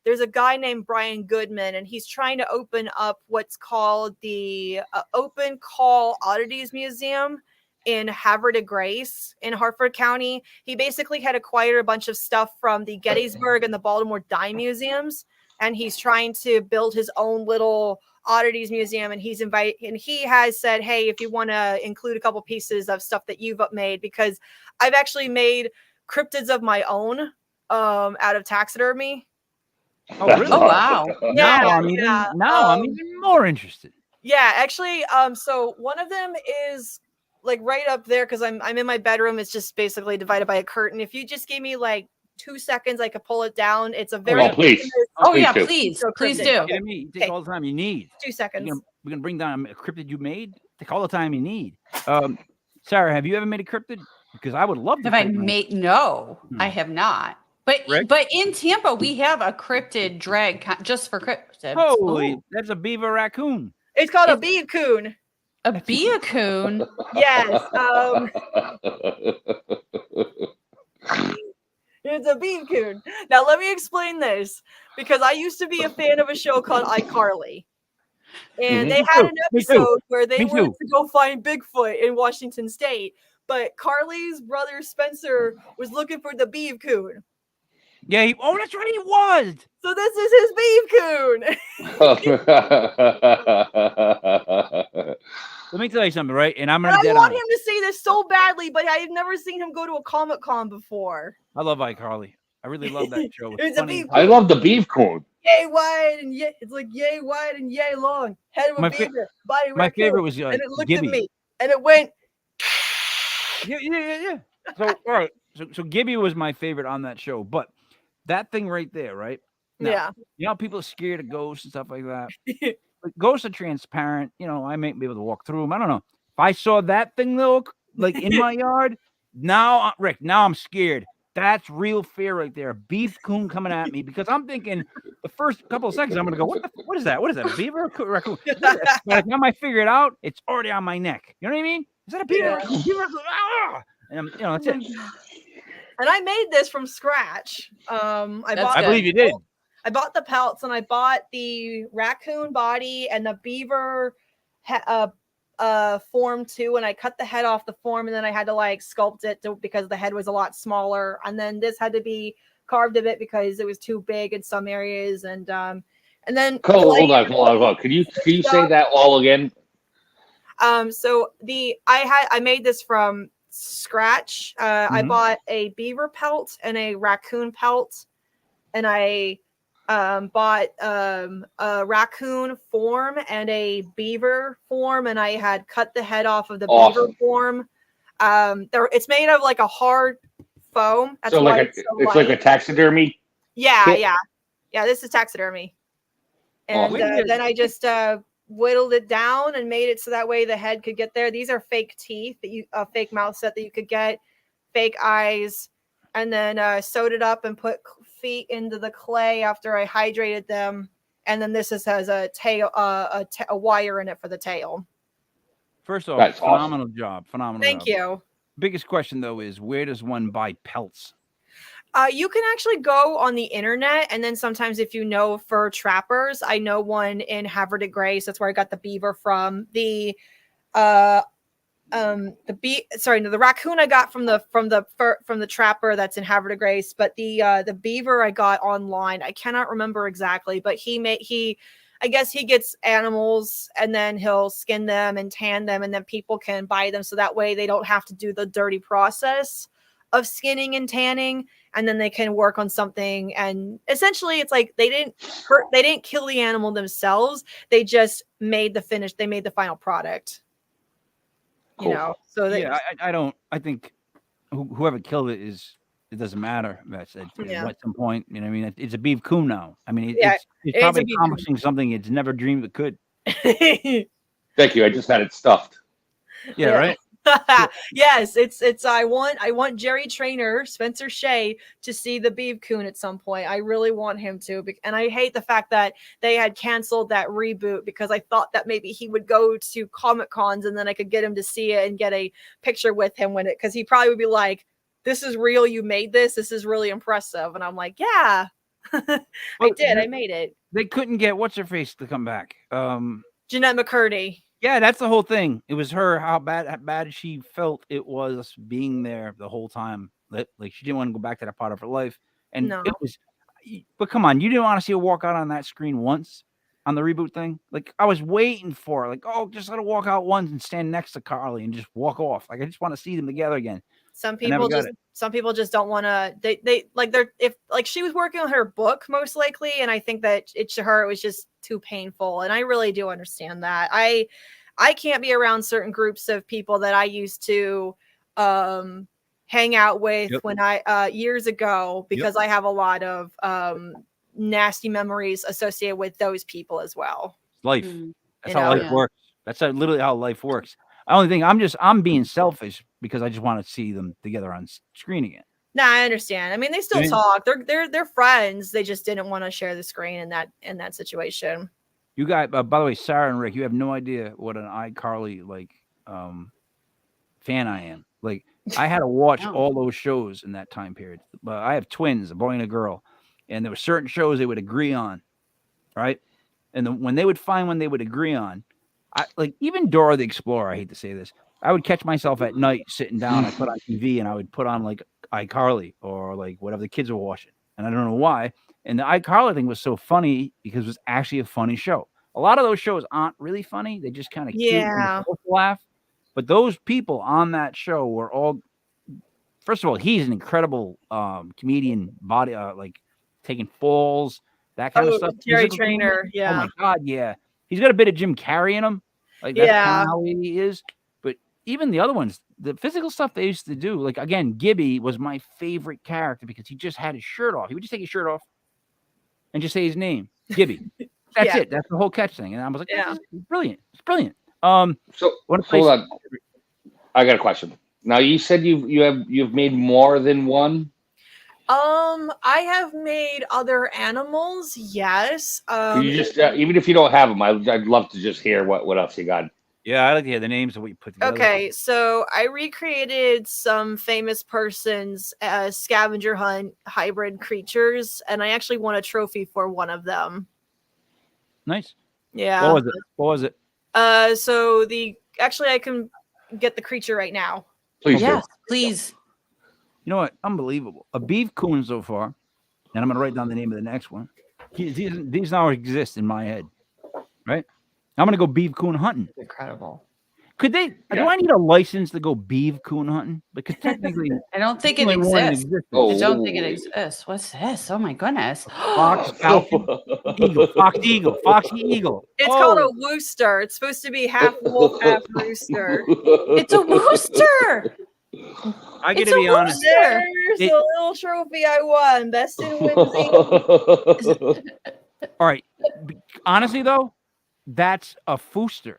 there's a guy named Brian Goodman, and he's trying to open up what's called the Open Call Oddities Museum in Havre de Grace in Harford County. He basically had acquired a bunch of stuff from the Gettysburg and the Baltimore Dime Museums, and he's trying to build his own little Oddities Museum, and he has said, hey, if you want to include a couple pieces of stuff that you've made, because I've actually made cryptids of my own out of taxidermy. Oh, That's really? Oh, awesome. wow. Now Yeah, I'm even yeah. I'm even more interested. Yeah, actually, so one of them is like right up there because I'm in my bedroom. It's just basically divided by a curtain. If you just gave me like 2 seconds, I could pull it down. It's a very Oh, please. famous Oh, Please yeah, do. please. cryptid. Please Are do. you kidding me? You take Okay. all the time you need. 2 seconds. We're gonna bring down a cryptid you made. Take all the time you need. Sarah, have you ever made a cryptid? Because I would love to. Have I take mine. made? No, I Hmm. have not. But Rick? in Tampa, we have a cryptid drag just for cryptids. Holy, Oh, that's a beaver raccoon. It's called a It's- bead coon. a beacoon. Yes. It's a bead coon. Now let me explain this because I used to be a fan of a show called iCarly. And they had an Me too. episode where they Me went too. to go find Bigfoot in Washington State. But Carly's brother Spencer was looking for the bead coon. Yeah. That's right. He was. So this is his bead coon. Let me tell you something, right? And I'm And gonna I be dead want on. him to say this so badly, but I've never seen him go to a Comic-Con before. I love iCarly. I really love that show. It's a funny. bead I love the beef coon. Yay wide and yay, it's like yay wide and yay long. Head of a My fa- beaver, body My raccoon. favorite was And it looked Gibby. at me and it went. Yeah. So all right. So Gibby was my favorite on that show. But that thing right there, right? Now, Yeah. You know, people are scared of ghosts and stuff like that. But ghosts are transparent. You know, I may be able to walk through them. I don't know. If I saw that thing though, like in my yard, now, Rick, now I'm scared. That's real fear right there. A beef coon coming at me because I'm thinking the first couple of seconds I'm gonna go, what is that? What is that? A beaver? A raccoon? What is that? But by the time I figure it out, it's already on my neck. You know what I mean? Is that a beaver? Yeah. Raccoon? Beaver? Raccoon? Ah! And that's it. And I made this from scratch. I That's I good. believe you did. I bought the pelts and I bought the raccoon body and the beaver form too. And I cut the head off the form and then I had to like sculpt it because the head was a lot smaller. And then this had to be carved a bit because it was too big in some areas. And then Hold on. Can you say that all again? So I made this from scratch. I Mhm. bought a beaver pelt and a raccoon pelt, and I bought a raccoon form and a beaver form, and I had cut the head off of the beaver form. It's made of like a hard foam. That's So why like it's so it's light. like a taxidermy. Yeah, kit? yeah. This is taxidermy, and Awesome. then I just whittled it down and made it so that way the head could get there. These are fake teeth a fake mouth set that you could get, fake eyes, and then sewed it up and put feet into the clay after I hydrated them. And then this has a tail, a wire in it for the tail. First off, That's awesome. phenomenal job. Phenomenal Thank job. you. Biggest question though is where does one buy pelts? You can actually go on the internet, and then sometimes if you know fur trappers, I know one in Havre de Grace. That's where I got the beaver from. The raccoon I got from the trapper that's in Havre de Grace, but the beaver I got online. I cannot remember exactly, but I guess he gets animals and then he'll skin them and tan them, and then people can buy them so that way they don't have to do the dirty process of skinning and tanning, and then they can work on something. And essentially it's like they didn't kill the animal themselves, they just made the final product. Cool. You know, so that I think whoever killed it doesn't matter. That's at some point, you know what I mean? It's a beef coon now. I mean, it's probably accomplishing something it's never dreamed it could. Thank you. I just had it stuffed. Yeah, right? Yes, it's I want Jerry Trainer, Spencer Shea, to see the beef coon at some point. I really want him to, and I hate the fact that they had canceled that reboot because I thought that maybe he would go to Comic Cons and then I could get him to see it and get a picture with him because he probably would be like, "This is real. You made this. This is really impressive." And I'm like, "Yeah, I did. I made it." They couldn't get what's her face to come back. Jeanette McCurdy. Yeah, that's the whole thing. It was her, how bad she felt it was being there the whole time. Like she didn't want to go back to that part of her life. And it was, but come on, you didn't want to see her walk out on that screen once. on the reboot thing. Like I was waiting for, like, oh, just let her walk out once and stand next to Carly and just walk off. Like I just want to see them together again. Some I never people got just it. some people just don't want to. They like they're if like she was working on her book most likely, and I think that to her it was just too painful. And I really do understand that. I can't be around certain groups of people that I used to hang out with Yep. when I years ago because I have a lot of nasty memories associated with those people as well. Life. Mm. That's You how know? life works. That's literally how life works. I only think I'm being selfish because I just want to see them together on screen again. No, I understand. I mean, they still Yeah. talk. They're friends. They just didn't want to share the screen in that situation. You guys, by the way, Sarah and Rick, you have no idea what an iCarly fan I am. Like I had to watch No. all those shows in that time period. But I have twins, a boy and a girl, and there were certain shows they would agree on, right? And when they would find one they would agree on, even Dora the Explorer. I hate to say this, I would catch myself at night sitting down. I put on TV and I would put on like iCarly or like whatever the kids were watching, and I don't know why. And the iCarly thing was so funny because it was actually a funny show. A lot of those shows aren't really funny; they just kind of cute and Yeah. supposed to laugh. But those people on that show were all. First of all, he's an incredible comedian, like taking falls, that kind of stuff. Jerry Physical Trainer. comedian. Yeah. Oh my God, yeah. He's got a bit of Jim Carrey in him. Like that's kind Yeah. of how he is. But even the other ones, the physical stuff they used to do, like again, Gibby was my favorite character because he just had his shirt off. He would just take his shirt off and just say his name, Gibby. That's Yeah. it. That's the whole catch thing. And I was like, Yeah. this is brilliant. It's brilliant. So hold on. I got a question. Now you said you've made more than one. I have made other animals. Yes. You just even if you don't have them, I'd love to just hear what else you got. Yeah, I like to hear the names of what you put together. Okay, so I recreated some famous persons as scavenger hunt hybrid creatures, and I actually won a trophy for one of them. Nice. Yeah. What was it? So I can get the creature right now. Please do. Yes, please. You know what? Unbelievable. A beef coon so far, and I'm going to write down the name of the next one. These now exist in my head, right? I'm going to go beef coon hunting. Incredible. Could they? Do I need a license to go beef coon hunting? Because technically, I don't think it only one in exists. existence. I don't think it exists. What's this? Oh my goodness. Fox, falcon, eagle, foxy eagle. It's called a wooster. It's supposed to be half wolf, half rooster. It's a rooster. I get It's to a be honest. There's a little trophy I won. Best in whimsy. All right. Honestly, though, that's a fooster.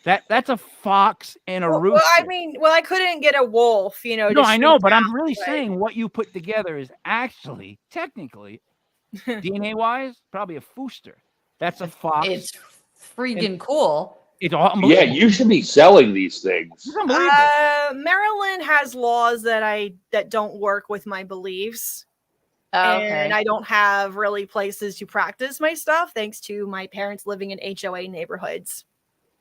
That's a fox and a rooster. Well, I couldn't get a wolf, No, to I know, shoot but I'm down, really but- saying what you put together is actually, technically, DNA-wise, probably a fooster. That's a fox. It's freaking cool. It's Yeah, unbelievable. you should be selling these things. It's unbelievable. Maryland has laws that don't work with my beliefs. Oh, okay. And I don't have really places to practice my stuff thanks to my parents living in HOA neighborhoods.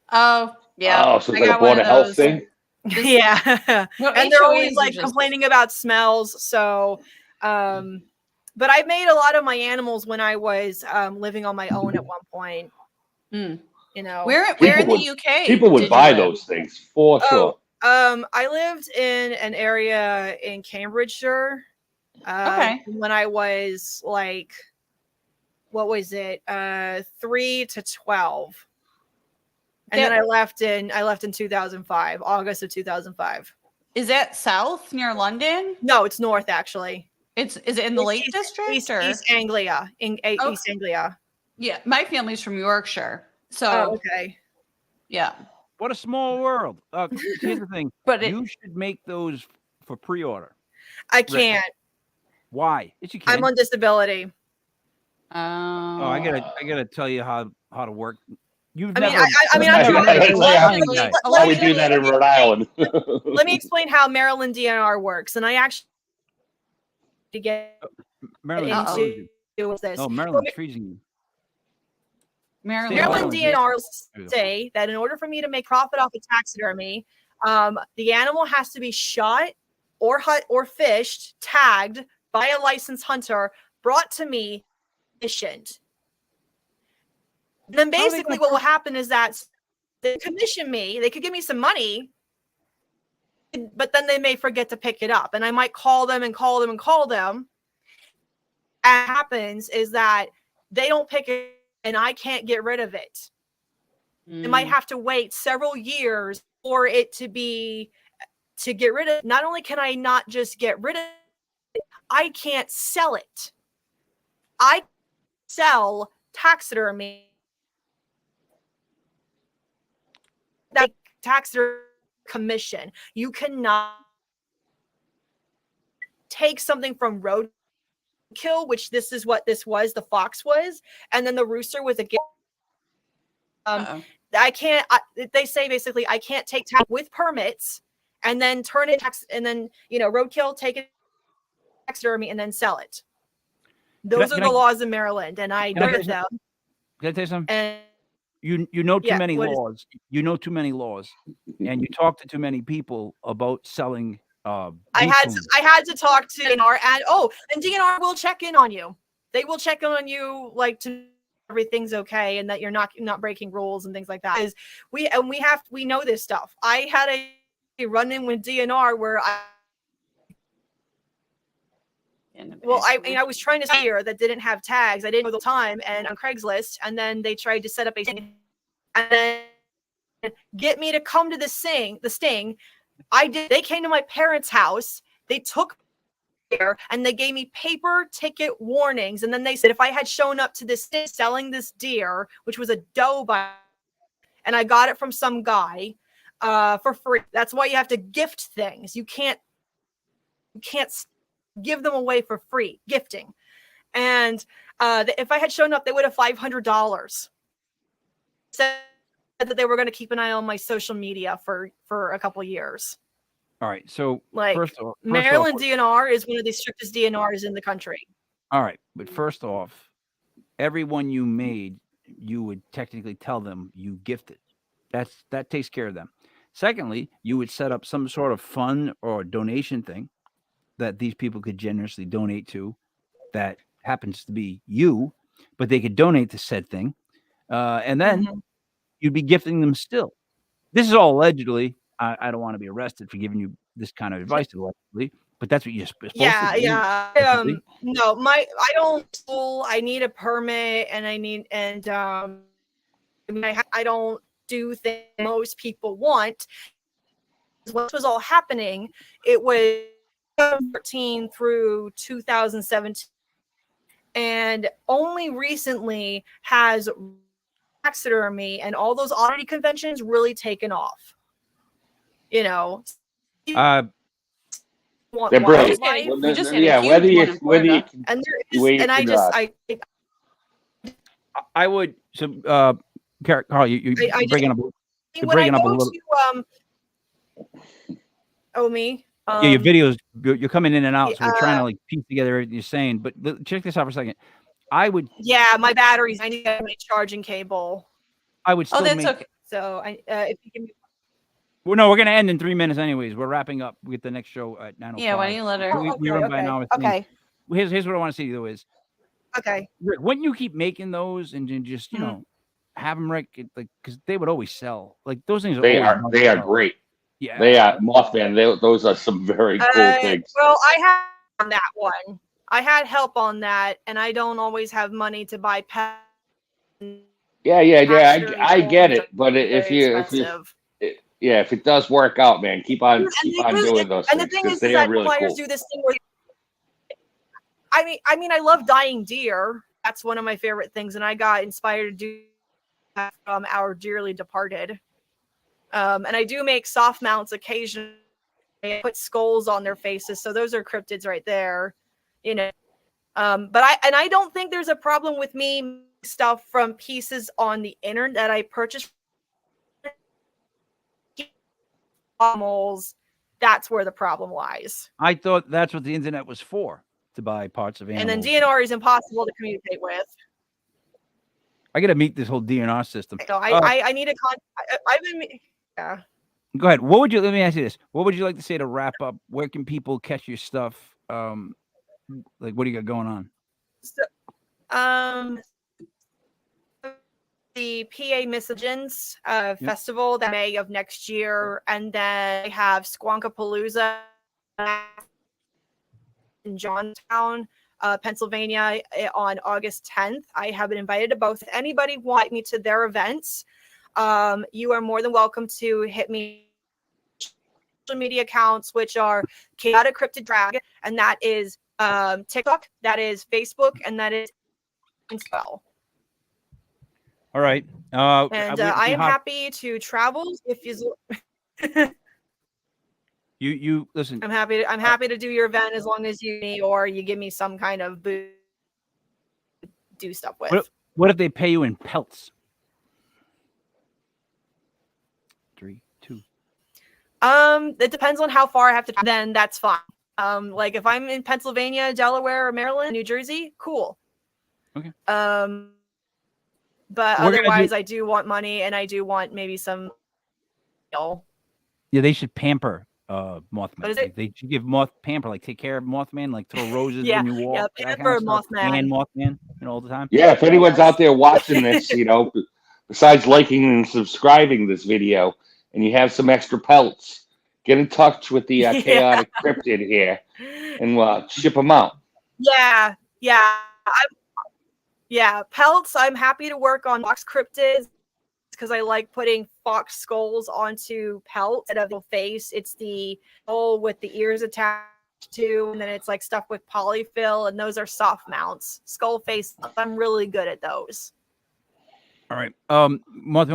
Oh, yeah. Oh, so I it's like a got one Board of Health those. thing? Yeah. No, And they're always HOAs like are just- complaining about smells. So, but I made a lot of my animals when I was living on my own at one point. Mm. Where in the UK? People would did you buy live? those things for sure. I lived in an area in Cambridgeshire. Okay. When I was like, what was it? 3 to 12. And then I left in 2005, August of 2005. Is that south near London? No, it's north actually. Is it in the Lake East- District? East or? Anglia. East Anglia. Yeah, my family's from Yorkshire. So Oh, okay. yeah. What a small world. Here's the thing. But you should make those for pre-order. I can't. Why? Yes, you can. I'm on disability. Oh, I gotta tell you how to work. You've I mean, never. I mean, I'm trying How we do that in Rhode Island. Let me explain how Maryland DNR works. And I actually to get Maryland's into freezing. this. Oh, Maryland's freezing you. Maryland DNR say that in order for me to make profit off of taxidermy, the animal has to be shot or fished, tagged by a licensed hunter, brought to me, efficient. Then How are they basically gonna what will happen is that they commission me. They could give me some money, but then they may forget to pick it up. And I might call them and call them and call them. And what happens is that they don't pick it and I can't get rid of it. I might have to wait several years for it to get rid of it. Not only can I not just get rid of it, I can't sell it. I sell taxidermy. That taxidermy commission. You cannot take something from roadkill, which this is what this was, the fox was, and then the rooster was a gift. I can't. They say basically I can't take with permits and then turn it and then roadkill, take it taxidermy and then sell it. Those are the laws in Maryland, and I know them. Can I tell you something? And you know too many laws. You know too many laws, and you talk to too many people about selling. I had to talk to DNR, and DNR will check in on you. They will check in on you like to everything's okay and that you're not breaking rules and things like that. Because we know this stuff. I had a run in with DNR where I was trying to steer that didn't have tags. I didn't know the time and on Craigslist, and then they tried to set up a sting and then get me to come to the sting. I did. They came to my parents' house. They took there and they gave me paper ticket warnings. And then they said if I had shown up to this thing selling this deer, which was a doe and I got it from some guy for free. That's why you have to gift things. You can't give them away for free, gifting. And if I had shown up, they would have $500. Said that they were going to keep an eye on my social media for a couple of years. All right. So first Maryland DNR is one of the strictest DNRs in the country. All right. But first off, everyone you made, you would technically tell them you gifted. That takes care of them. Secondly, you would set up some sort of fund or donation thing that these people could generously donate to that happens to be you, but they could donate to said thing. And then you'd be gifting them still. This is all allegedly. I don't want to be arrested for giving you this kind of advice allegedly, but that's what you're supposed to do. No, I don't. I need a permit, and I don't do things most people want. What was all happening? It was 2014 through 2017, and only recently has taxidermy and all those oddity conventions really taken off. They're brilliant. I would. So, Carl, you're breaking up. You're breaking up a little. Me. Your videos, you're coming in and out, so we're trying to piece together everything you're saying. But check this out for a second. I would. Yeah, my batteries. I need my charging cable. I would still. That's okay. So if you can. Well, no, we're going to end in 3 minutes anyways. We're wrapping up with the next show at 9:05. Yeah, why don't you let her? We run by now. Okay. Here's what I want to see though is. Okay. Wouldn't you keep making those and just have them because they would always sell. Like those things. They are great. Yeah. They are Moth Man. Those are some very cool things. Well, I had on that one. I had help on that, and I don't always have money to buy pets. Yeah. I get it, but if it does work out, man, keep on doing those things because they are really cool. Do this thing where, I mean, I love dying deer. That's one of my favorite things, and I got inspired to do that from our dearly departed. And I do make soft mounts occasionally. I put skulls on their faces, so those are cryptids right there, But I don't think there's a problem with me stuff from pieces on the internet that I purchased. Animals, that's where the problem lies. I thought that's what the internet was for, to buy parts of animals. And then DNR is impossible to communicate with. I got to meet this whole DNR system. So I need a yeah. Go ahead. Let me ask you this. What would you like to say to wrap up? Where can people catch your stuff? What do you got going on? So, the PA Misogynist festival that May of next year, and then I have Squonkapalooza in Johnstown, Pennsylvania on August 10th. I have been invited to both. If anybody want me to their events, you are more than welcome to hit me social media accounts, which are Chaotic Cryptid Drag, and that is TikTok, that is Facebook, and that is Instagram. All right. And I am happy to travel if you. You listen. I'm happy to do your event as long as you give me some kind of booth to do stuff with. What if they pay you in pelts? 3, 2. It depends on how far I have to. Then that's fine. Like if I'm in Pennsylvania, Delaware, or Maryland, New Jersey, cool. Okay. But otherwise, I do want money, and I do want maybe some. Yeah, they should pamper Moth Man. What is it? They should give pamper, like take care of Mothman, like throw roses when you walk. Yeah, pamper Mothman. And Mothman, all the time. Yeah, if anyone's out there watching this, besides liking and subscribing this video, and you have some extra pelts, get in touch with the Chaotic Cryptid here, and ship them out. Yeah. Pelts. I'm happy to work on box cryptids because I like putting fox skulls onto pelts instead of the face. It's the skull with the ears attached to, and then it's like stuff with polyfill, and those are soft mounts. Skull face. I'm really good at those. All right. Mothman,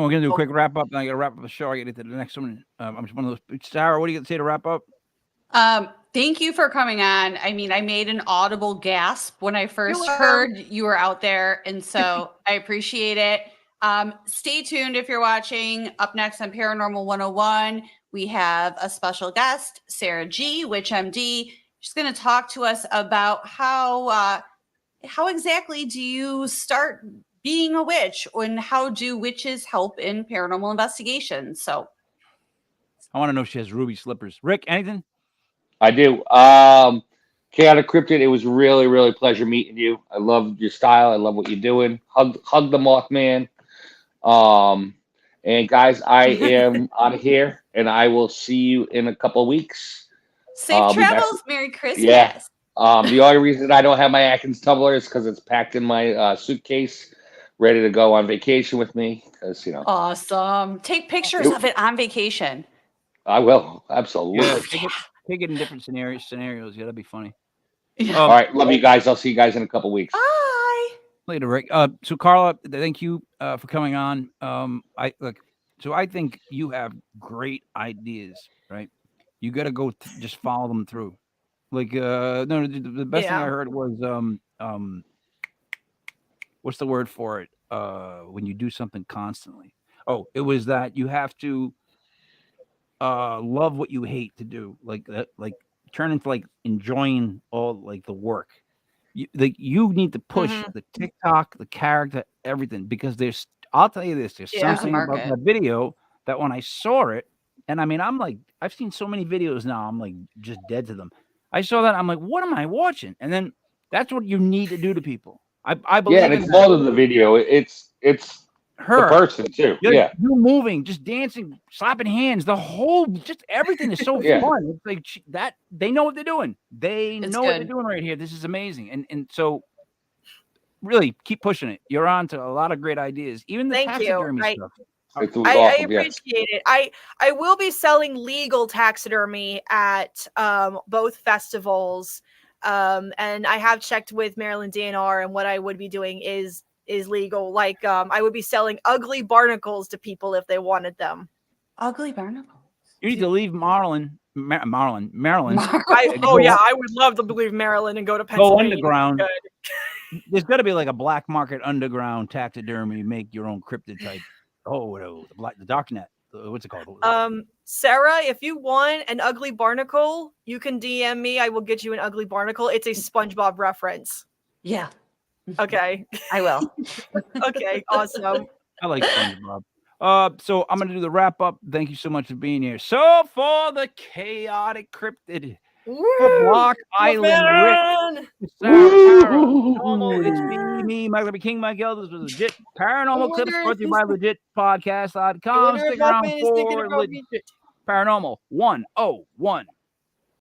we're gonna do a quick wrap up, and I gotta wrap up the show. I gotta get to the next one. I'm just one of those. Sarah, what do you got to say to wrap up? Thank you for coming on. I mean, I made an audible gasp when I first heard you were out there, and so I appreciate it. Stay tuned if you're watching. Up next on Paranormal 101, we have a special guest, Sarah G, Witch MD. She's going to talk to us about how exactly do you start being a witch, and how do witches help in paranormal investigations? So I want to know if she has ruby slippers. Rick, anything? I do. Chaotic Cryptid, it was really, really a pleasure meeting you. I love your style. I love what you're doing. Hug the Mothman. And guys, I am out of here, and I will see you in a couple of weeks. Safe travels. Merry Christmas. Yeah. The only reason I don't have my Atkins tumbler is because it's packed in my suitcase, ready to go on vacation with me. Because Awesome. Take pictures of it on vacation. I will, absolutely. Yeah, take it in different scenarios. Yeah, that'd be funny. All right, love you guys. I'll see you guys in a couple of weeks. Bye. Later, Rick. So Carla, thank you for coming on. I think you have great ideas, right? You got to go just follow them through. Like the best thing I heard was what's the word for it? When you do something constantly. Oh, it was that you have to love what you hate to do, like turn into like enjoying all like the work. You need to push the TikTok, the character, everything, because I'll tell you this, there's something about that video that when I saw it, and I mean, I'm like, I've seen so many videos now, I'm like just dead to them. I saw that, I'm like, what am I watching? And then that's what you need to do to people. I believe. Yeah, and it's more than the video. It's her, the person too. You moving, just dancing, slapping hands. The whole, just everything is so fun. It's like that. They know what they're doing. What they're doing right here. This is amazing. And so, really, keep pushing it. You're on to a lot of great ideas. Even the taxidermy stuff. I appreciate it. I will be selling legal taxidermy at both festivals. And I have checked with Maryland DNR, and what I would be doing is legal. Like I would be selling ugly barnacles to people if they wanted them. Ugly barnacles. You need to leave Maryland. I would love to leave Maryland and go to Pennsylvania. Go underground. There's got to be like a black market underground taxidermy. Make your own cryptid type. The darknet. What's it called? Sarah, if you want an ugly barnacle, you can DM me. I will get you an ugly barnacle. It's a SpongeBob reference. Yeah. Okay. I will. Okay. Awesome. I like SpongeBob. So I'm going to do the wrap up. Thank you so much for being here. So for the Chaotic Cryptid, Block Island Rick. Sarah Parah Normal. It's me, Michael B. King, Mike L. This was Legit Paranormal Clips brought to you by LegitPodcast.com. Stick around for Legit Paranormal 101.